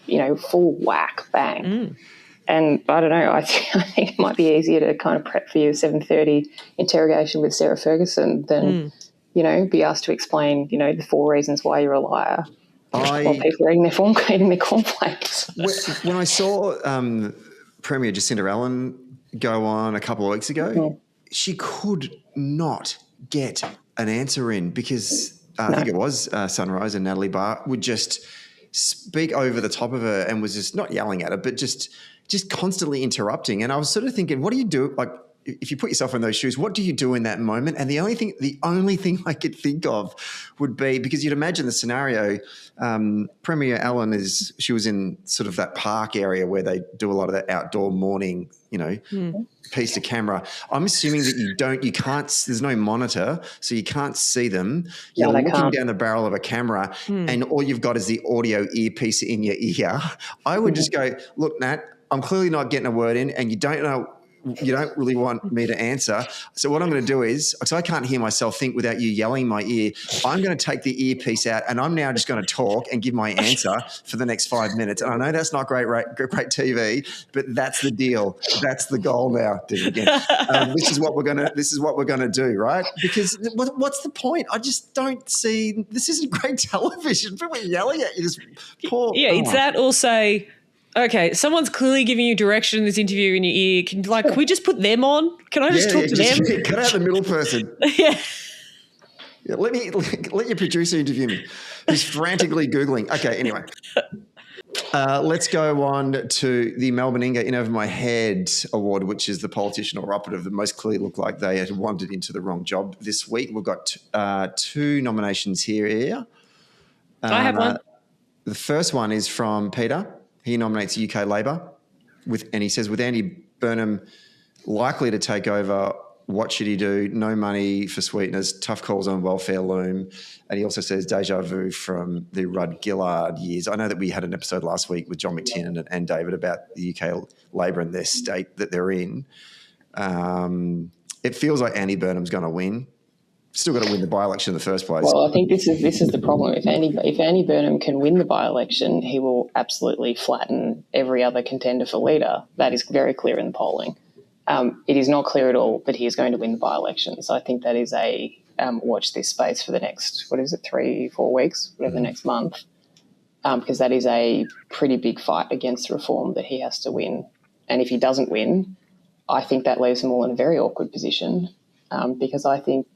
full whack, bang. Mm. And I don't know, I think it might be easier to kind of prep for your 7:30 interrogation with Sarah Ferguson than be asked to explain, the 4 reasons why you're a liar while people are eating their cornflakes. When I saw Premier Jacinda Allen go on a couple of weeks ago, she could not get an answer in because I think it was Sunrise and Natalie Barr would just speak over the top of her and was just not yelling at her, but just constantly interrupting. And I was sort of thinking, what do you do? Like, if you put yourself in those shoes, what do you do in that moment? And the only thing I could think of would be, because you'd imagine the scenario, Premier Allen she was in sort of that park area where they do a lot of that outdoor morning, piece to camera. I'm assuming that you can't, there's no monitor, so you can't see them. You're looking down the barrel of a camera and all you've got is the audio earpiece in your ear. I would just go, look, Nat, I'm clearly not getting a word in and you don't really want me to answer. So what I'm going to do is, because I can't hear myself think without you yelling in my ear, I'm going to take the earpiece out and I'm now just going to talk and give my answer for the next 5 minutes. And I know that's not great TV, but that's the deal. That's the goal now. This is what we're going to do, right? Because what's the point? I just don't see. This isn't great television. People yelling at you. This poor. Yeah, it's that or say, okay, someone's clearly giving you direction in this interview in your ear. Can we just put them on? Can I just talk to them? Cut out the middle person. Yeah, let your producer interview me. He's frantically Googling. Okay, anyway. Let's go on to the Melbourne Inga In Over My Head Award, which is the politician or operative that most clearly looked like they had wandered into the wrong job this week. We've got 2 nominations here. I have one. The first one is from Peter. He nominates UK Labor and he says, with Andy Burnham likely to take over, what should he do? No money for sweeteners, tough calls on welfare loom. And he also says deja vu from the Rudd Gillard years. I know that we had an episode last week with John McTiernan and David about the UK Labor and their state that they're in. It feels like Andy Burnham's going to win. Still got to win the by-election in the first place. Well, I think this is the problem. If Andy Burnham can win the by-election, he will absolutely flatten every other contender for leader. That is very clear in the polling. It is not clear at all that he is going to win the by-election. So I think that is a watch this space for the next, 3-4 weeks, whatever the next month, because that is a pretty big fight against reform that he has to win. And if he doesn't win, I think that leaves him all in a very awkward position. Because I think,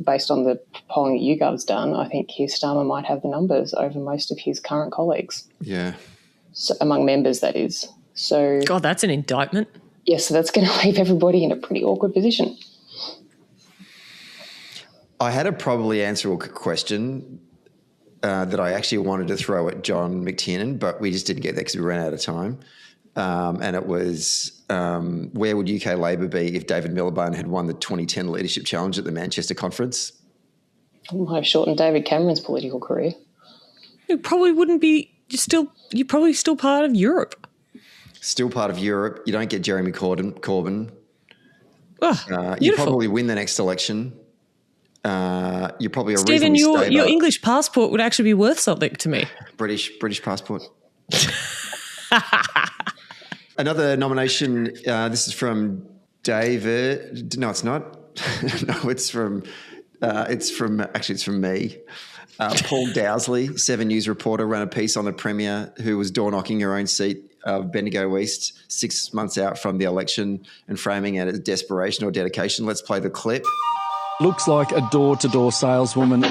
based on the polling that YouGov's done, I think Keir Starmer might have the numbers over most of his current colleagues. Yeah. So, among members, that is. So, God, that's an indictment. Yes, so that's going to leave everybody in a pretty awkward position. I had a probably answerable question that I actually wanted to throw at John McTiernan, but we just didn't get there because we ran out of time. And it was, where would UK Labor be if David Miliband had won the 2010 Leadership Challenge at the Manchester Conference? It might have shortened David Cameron's political career. You probably wouldn't be you're probably still part of Europe. Still part of Europe. You don't get Jeremy Corbyn. Oh, you probably win the next election. You're probably a Stephen, reasonably your English passport would actually be worth something to me. British passport. Another nomination, this is from David. No, it's not. No, it's from me. Paul Dowsley, 7 News reporter, ran a piece on the Premier who was door knocking her own seat of Bendigo East 6 months out from the election and framing it as desperation or dedication. Let's play the clip. Looks like a door-to-door saleswoman,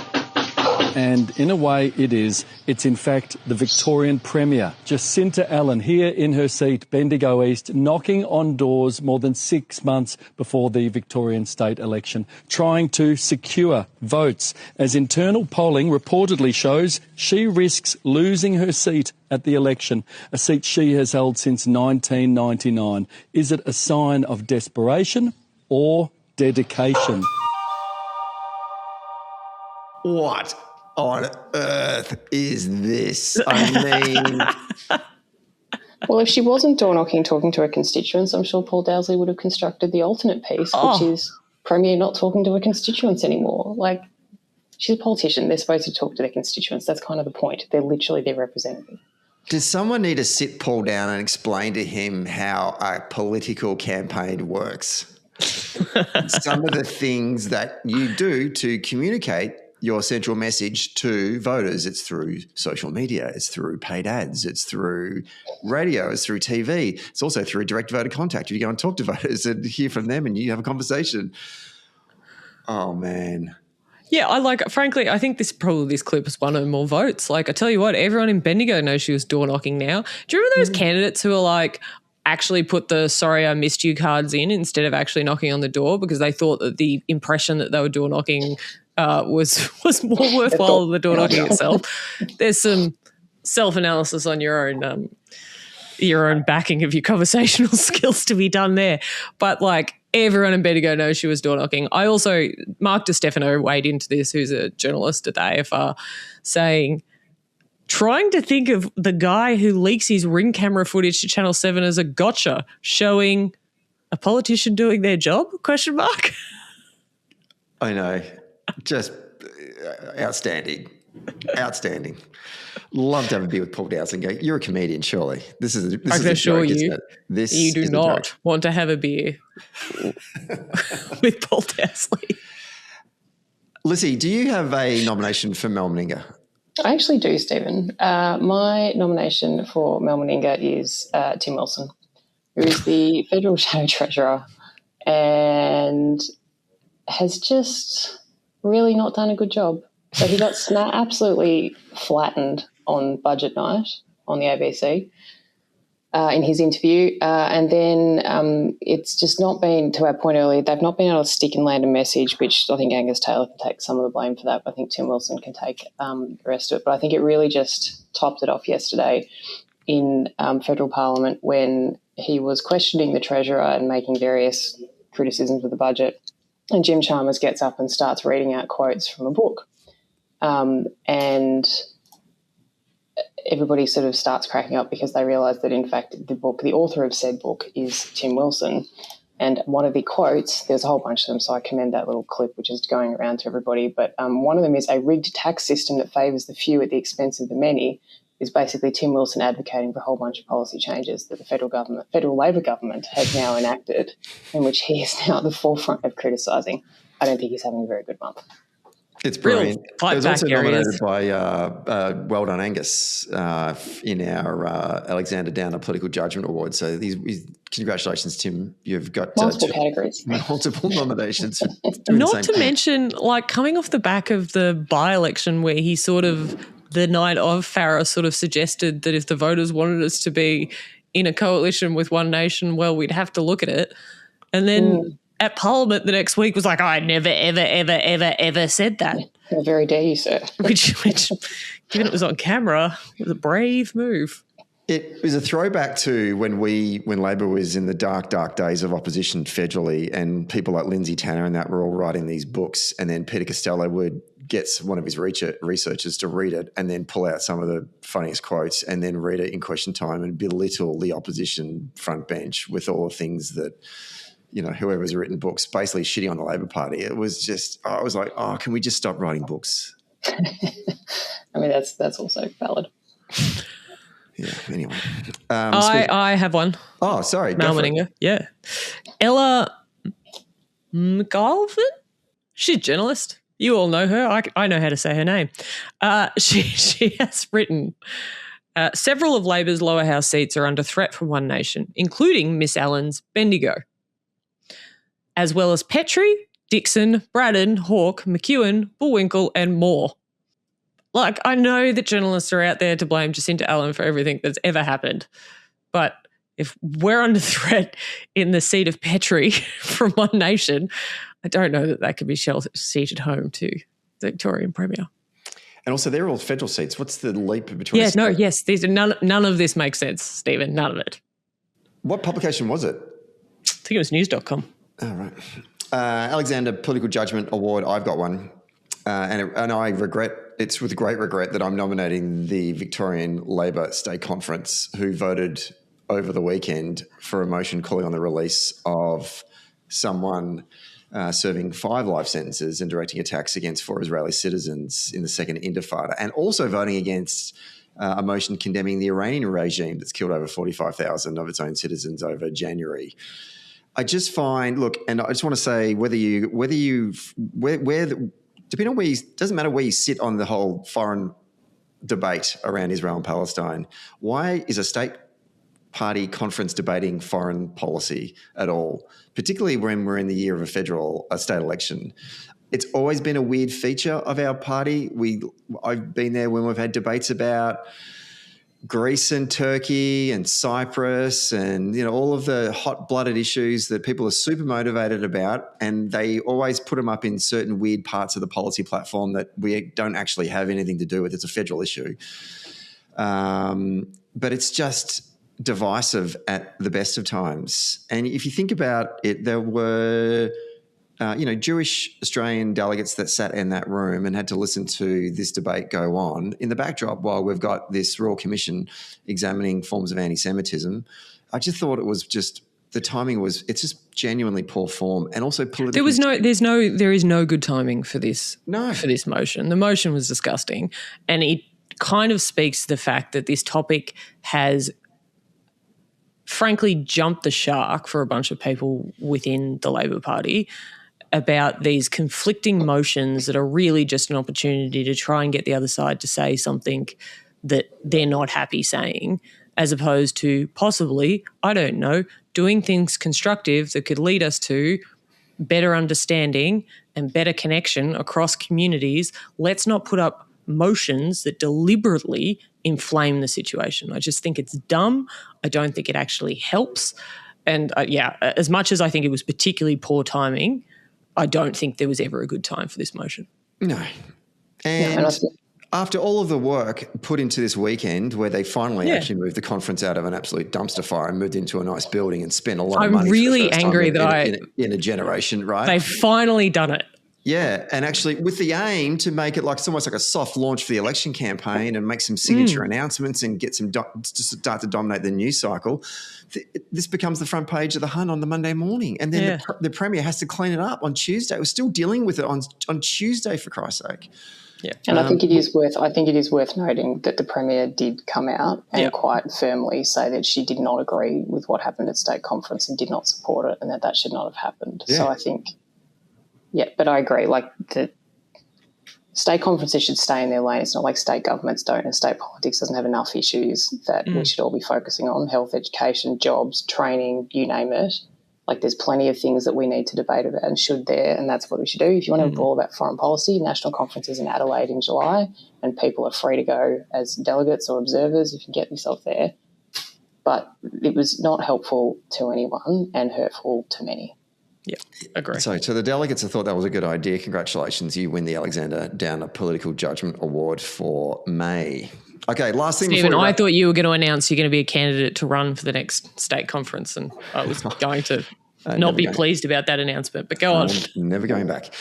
and in a way it is. It's in fact the Victorian Premier, Jacinta Allen, here in her seat, Bendigo East, knocking on doors more than 6 months before the Victorian state election, trying to secure votes, as internal polling reportedly shows she risks losing her seat at the election, a seat she has held since 1999. Is it a sign of desperation or dedication? What on earth is this? I mean... Well, if she wasn't door knocking, talking to her constituents, I'm sure Paul Dowsley would have constructed the alternate piece, which is Premier not talking to her constituents anymore. Like, she's a politician. They're supposed to talk to their constituents. That's kind of the point. They're literally their representative. Does someone need to sit Paul down and explain to him how a political campaign works? Some of the things that you do to communicate your central message to voters. It's through social media, it's through paid ads, it's through radio, it's through TV. It's also through direct voter contact. You go and talk to voters and hear from them and you have a conversation. Oh, man. Yeah, frankly, I think this clip has won her more votes. Like, I tell you what, everyone in Bendigo knows she was door knocking now. Do you remember those candidates who are like, actually put the sorry I missed you cards in instead of actually knocking on the door because they thought that the impression that they were door knocking was more worthwhile than the door knocking itself? There's some self-analysis on your own backing of your conversational skills to be done there. But like, everyone in Bendigo knows she was door knocking. I also, Mark DiStefano weighed into this, who's a journalist at the AFR, saying, trying to think of the guy who leaks his Ring camera footage to Channel 7 as a gotcha, showing a politician doing their job, ? I know. Just outstanding. Outstanding. Love to have a beer with Paul Dowsley and go, you're a comedian, surely. This is a joke, isn't it? This you do not want to have a beer with Paul Dowsley. Lissie, do you have a nomination for Mel Meninga? I actually do, Stephen. My nomination for Mel Meninga is Tim Wilson, who is the Federal Shadow Treasurer and has just really not done a good job. So he got absolutely flattened on budget night on the ABC in his interview. And then it's just not been, to our point earlier, they've not been able to stick and land a message, which I think Angus Taylor can take some of the blame for that. But I think Tim Wilson can take the rest of it. But I think it really just topped it off yesterday in federal parliament when he was questioning the Treasurer and making various criticisms of the budget. And Jim Chalmers gets up and starts reading out quotes from a book. And everybody sort of starts cracking up because they realise that, in fact, the author of said book is Tim Wilson. And one of the quotes, there's a whole bunch of them, so I commend that little clip, which is going around to everybody. But one of them is, a rigged tax system that favours the few at the expense of the many, is basically Tim Wilson advocating for a whole bunch of policy changes that the federal Labor government has now enacted, in which he is now at the forefront of criticising. I don't think he's having a very good month. It's brilliant. It was also nominated by Well Done Angus in our Alexander Downer Political Judgment Award. So congratulations, Tim. You've got multiple categories. Multiple nominations. Not to mention, like, coming off the back of the by-election where he sort of, the night of Farah, sort of suggested that if the voters wanted us to be in a coalition with One Nation, well, we'd have to look at it. And then at Parliament the next week was like, I never, ever, ever, ever, ever said that. How very dare you, sir. Which, given it was on camera, it was a brave move. It was a throwback to when Labor was in the dark, dark days of opposition federally, and people like Lindsay Tanner and that were all writing these books, and then Peter Costello would get one of his researchers to read it and then pull out some of the funniest quotes and then read it in question time and belittle the opposition front bench with all the things that, you know, whoever's written books basically shitting on the Labor Party. It was just, I was like, can we just stop writing books? I mean, that's also valid. Yeah, anyway. I have one. Oh, sorry. Mal Meninga. Yeah. Ella McGalvin? She's a journalist. You all know her. I know how to say her name. She has written, several of Labor's lower house seats are under threat from One Nation, including Miss Allen's Bendigo, as well as Petrie, Dixon, Braddon, Hawke, McEwen, Bullwinkle, and more. Like, I know that journalists are out there to blame Jacinta Allen for everything that's ever happened, but if we're under threat in the seat of Petrie from One Nation, I don't know that could be seated home to the Victorian Premier. And also, they're all federal seats. What's the leap between? Yes. These are none of this makes sense, Stephen. None of it. What publication was it? I think it was news.com. Oh, right. Alexander Political Judgment Award. I've got one, and I regret. It's with great regret that I'm nominating the Victorian Labor State Conference, who voted over the weekend for a motion calling on the release of someone serving 5 life sentences and directing attacks against 4 Israeli citizens in the Second Intifada, and also voting against a motion condemning the Iranian regime that's killed over 45,000 of its own citizens over January. I just find, and I just want to say, depending on where you, doesn't matter where you sit on the whole foreign debate around Israel and Palestine, why is a state party conference debating foreign policy at all, particularly when we're in the year of a state election? It's always been a weird feature of our party. I've been there when we've had debates about Greece and Turkey and Cyprus and, all of the hot-blooded issues that people are super motivated about, and they always put them up in certain weird parts of the policy platform that we don't actually have anything to do with. It's a federal issue. But it's just divisive at the best of times. And if you think about it, there were Jewish Australian delegates that sat in that room and had to listen to this debate go on in the backdrop while we've got this Royal Commission examining forms of anti-Semitism. I just thought the timing it's just genuinely poor form, and also politically. There is no good timing for this. No. For this motion. The motion was disgusting, and it kind of speaks to the fact that this topic has frankly jumped the shark for a bunch of people within the Labor Party about these conflicting motions that are really just an opportunity to try and get the other side to say something that they're not happy saying, as opposed to possibly, I don't know, doing things constructive that could lead us to better understanding and better connection across communities. Let's not put up motions that deliberately inflame the situation. I just think it's dumb. I don't think it actually helps. And as much as I think it was particularly poor timing, I don't think there was ever a good time for this motion. No. And after all of the work put into this weekend, where they finally actually moved the conference out of an absolute dumpster fire and moved into a nice building and spent a lot of money. I'm really angry that in a generation, right? They've finally done it. Yeah, and actually with the aim to make it it's almost like a soft launch for the election campaign and make some signature announcements and get to start to dominate the news cycle. This becomes the front page of the Hun on the Monday morning, and then the Premier has to clean it up on Tuesday. We're still dealing with it on Tuesday, for Christ's sake. Yeah, and I think it is worth noting that the Premier did come out and quite firmly say that she did not agree with what happened at state conference and did not support it, and that should not have happened. Yeah. So I think. Yeah, but I agree. The state conferences should stay in their lane. It's not like state governments don't, and state politics doesn't have enough issues that we should all be focusing on: health, education, jobs, training, you name it. There's plenty of things that we need to debate about and should there, and that's what we should do. If you want to be all about foreign policy, national conferences in Adelaide in July, and people are free to go as delegates or observers if you get yourself there. But it was not helpful to anyone and hurtful to many. Yeah, agree. So to the delegates, I thought that was a good idea. Congratulations. You win the Alexander Downer Political Judgment Award for May. Okay, last thing. Stephen, I thought you were going to announce you're going to be a candidate to run for the next state conference, and I was going to not be pleased about that announcement, but go on. Never going back.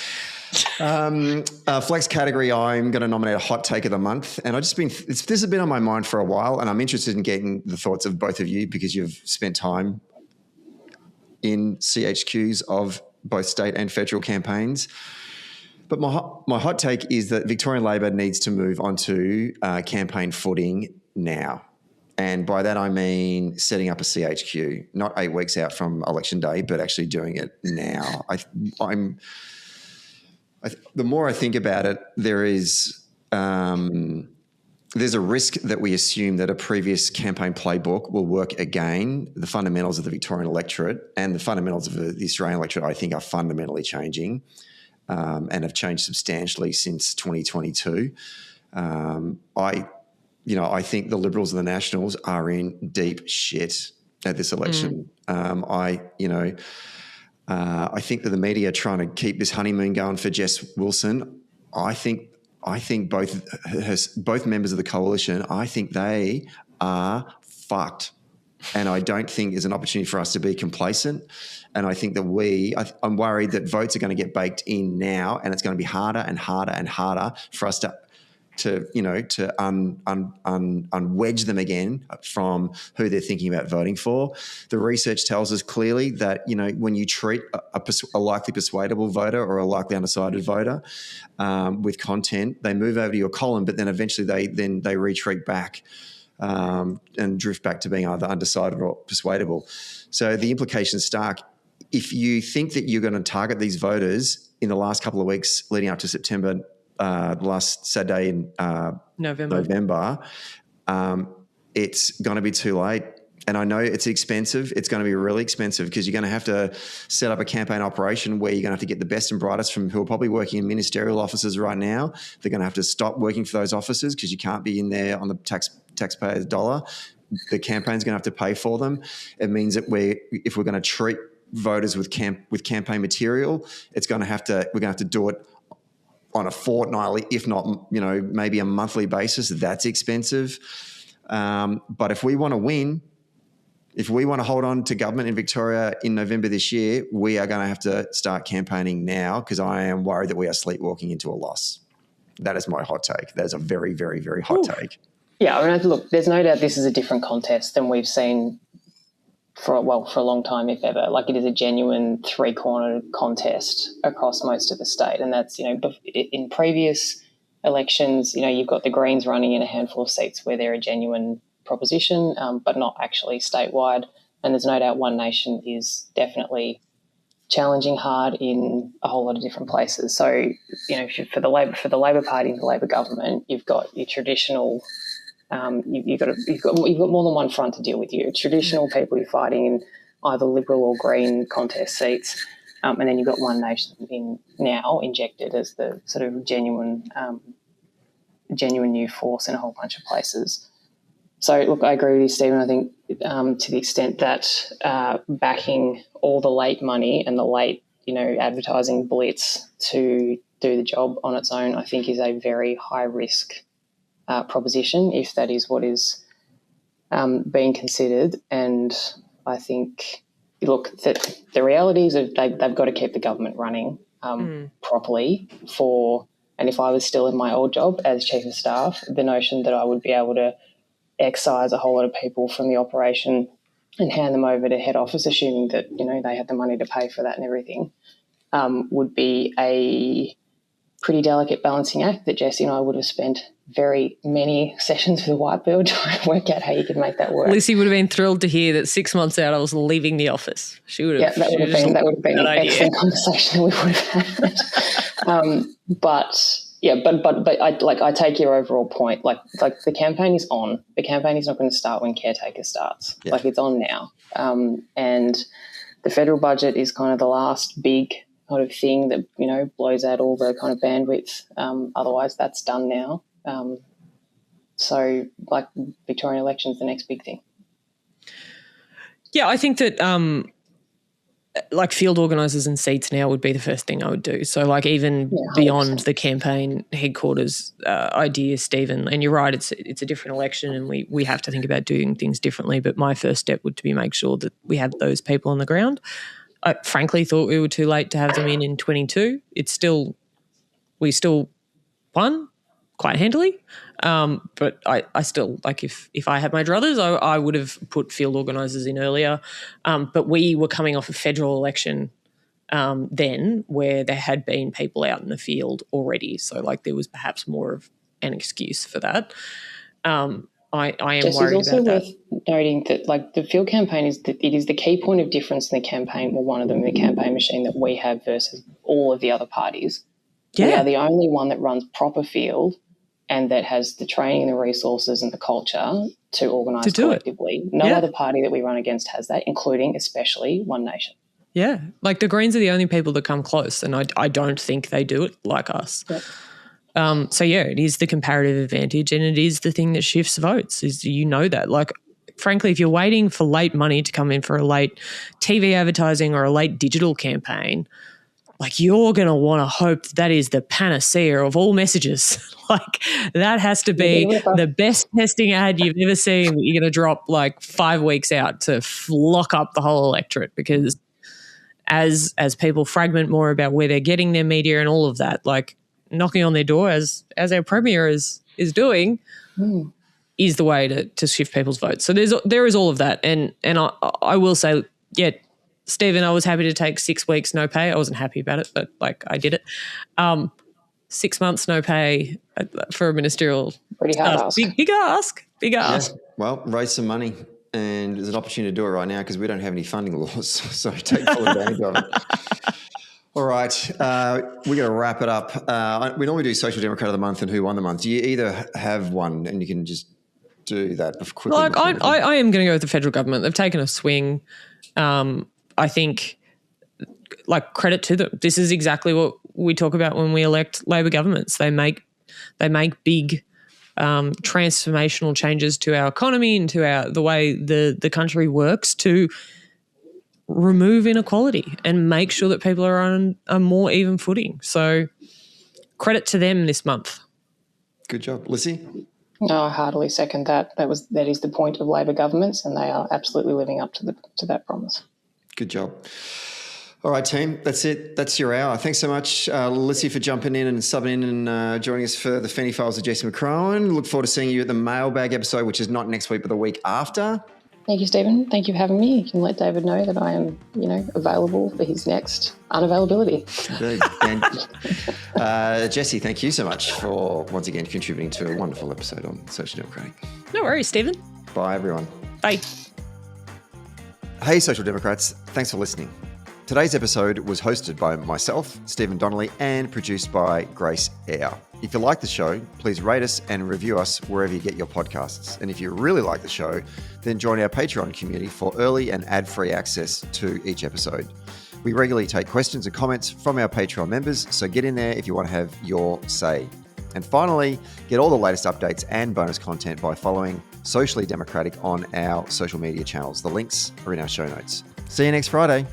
Flex category, I'm going to nominate a hot take of the month, and this has been on my mind for a while, and I'm interested in getting the thoughts of both of you because you've spent time in CHQs of both state and federal campaigns. But my hot take is that Victorian Labor needs to move onto campaign footing now. And by that I mean setting up a CHQ, not 8 weeks out from election day, but actually doing it now. The more I think about it, there's a risk that we assume that a previous campaign playbook will work again. The fundamentals of the Victorian electorate and the fundamentals of the Australian electorate, I think, are fundamentally changing and have changed substantially since 2022. I think the Liberals and the Nationals are in deep shit at this election. I think that the media are trying to keep this honeymoon going for Jess Wilson. I think both members of the coalition, I think they are fucked. And I don't think there's an opportunity for us to be complacent. And I think that I'm worried that votes are going to get baked in now, and it's going to be harder and harder and harder for us to unwedge them again from who they're thinking about voting for. The research tells us clearly that, when you treat a likely persuadable voter or a likely undecided voter with content, they move over to your column, but then eventually they retreat back and drift back to being either undecided or persuadable. So the implication is stark. If you think that you're going to target these voters in the last couple of weeks leading up to September, last Saturday in November, it's going to be too late. And I know it's expensive. It's going to be really expensive because you're going to have to set up a campaign operation where you're going to have to get the best and brightest from who are probably working in ministerial offices right now. They're going to have to stop working for those offices because you can't be in there on the taxpayer's dollar. The campaign's going to have to pay for them. It means that if we're going to treat voters with campaign material, we're going to have to do it on a fortnightly, if not, maybe a monthly basis. That's expensive. But if we want to win, if we want to hold on to government in Victoria in November this year, we are going to have to start campaigning now, because I am worried that we are sleepwalking into a loss. That is my hot take. That is a very, very, very hot take. Yeah, look, there's no doubt this is a different contest than we've seen for a long time, if ever. Like, it is a genuine three-cornered contest across most of the state, and that's, in previous elections, you've got the Greens running in a handful of seats where they're a genuine proposition, but not actually statewide. And there's no doubt One Nation is definitely challenging hard in a whole lot of different places. So, for the Labor Party and the Labor government, you've got your traditional. You've got more than one front to deal with. Your traditional people you're fighting in either Liberal or Green contest seats, and then you've got One Nation now injected as the sort of genuine new force in a whole bunch of places. So, look, I agree with you, Stephen. I think to the extent that backing all the late money and the late, advertising blitz to do the job on its own, I think is a very high risk proposition, if that is what is being considered. And I think, look, that the reality is that they've got to keep the government running properly and if I was still in my old job as Chief of Staff, the notion that I would be able to excise a whole lot of people from the operation and hand them over to head office, assuming that, they had the money to pay for that and everything, would be a pretty delicate balancing act that Jessie and I would have spent very many sessions with Whiteboard trying to work out how you could make that work. Lissie would have been thrilled to hear that 6 months out I was leaving the office. She would have. Yeah, that would have been an excellent conversation that we would have had. But I take your overall point. Like the campaign is on. The campaign is not going to start when Caretaker starts. Yeah. Like, it's on now. And the federal budget is kind of the last big kind of thing that, blows out all the kind of bandwidth. Otherwise, that's done now. So, like, Victorian election's the next big thing. Yeah, I think that like field organisers and seats now would be the first thing I would do. So, like, even beyond the campaign headquarters idea, Stephen, and you're right, it's a different election and we have to think about doing things differently, but my first step would be make sure that we had those people on the ground. I frankly thought we were too late to have them in 22. We still won quite handily. But I still, like, if I had my druthers, I would have put field organisers in earlier. But we were coming off a federal election then where there had been people out in the field already. So, like, there was perhaps more of an excuse for that. I am Jessie, worried it's also about worth noting that, like, the field campaign is the key point of difference in the campaign, or one of them, the campaign machine that we have versus all of the other parties. Yeah. We are the only one that runs proper field and that has the training and the resources and the culture to organise collectively. No other party that we run against has that, including especially One Nation. Yeah, like the Greens are the only people that come close, and I don't think they do it like us. Yep. So, yeah, it is the comparative advantage, and it is the thing that shifts votes, is that. Like, frankly, if you're waiting for late money to come in for a late TV advertising or a late digital campaign, like, you're going to want to hope that is the panacea of all messages. Like, that has to be the best testing ad you've ever seen that you're going to drop like 5 weeks out to lock up the whole electorate, because as people fragment more about where they're getting their media and all of that, like, knocking on their door, as our Premier is doing, is the way to shift people's votes. So there is all of that. And I will say, yeah, Stephen, I was happy to take 6 weeks no pay. I wasn't happy about it, but, like, I did it. 6 months no pay for a ministerial. Pretty hard ask. Big ask. Yeah. Well, raise some money. And there's an opportunity to do it right now because we don't have any funding laws. So take full advantage of it. All right. We're going to wrap it up. We normally do Social Democrat of the Month and Who Won the Month. Do you either have one and you can just do that quickly? Like, I am going to go with the federal government. They've taken a swing. I think, like, credit to them. This is exactly what we talk about when we elect Labor governments. They make big transformational changes to our economy and to the way the country works to remove inequality and make sure that people are on a more even footing. So credit to them this month. Good job. Lissie? No, I heartily second that. That is the point of Labor governments, and they are absolutely living up to that promise. Good job. All right, team, that's it. That's your hour. Thanks so much, Lissie, for jumping in and subbing in and joining us for the Feeney Files of Jessie McCrone. Look forward to seeing you at the Mailbag episode, which is not next week but the week after. Thank you, Stephen. Thank you for having me. You can let David know that I am, available for his next unavailability. Indeed. And Jessie, thank you so much for once again contributing to a wonderful episode on Social Democratic. No worries, Stephen. Bye, everyone. Bye. Hey, Social Democrats. Thanks for listening. Today's episode was hosted by myself, Stephen Donnelly, and produced by Grace Eyre. If you like the show, please rate us and review us wherever you get your podcasts. And if you really like the show, then join our Patreon community for early and ad-free access to each episode. We regularly take questions and comments from our Patreon members, so get in there if you want to have your say. And finally, get all the latest updates and bonus content by following Socially Democratic on our social media channels. The links are in our show notes. See you next Friday.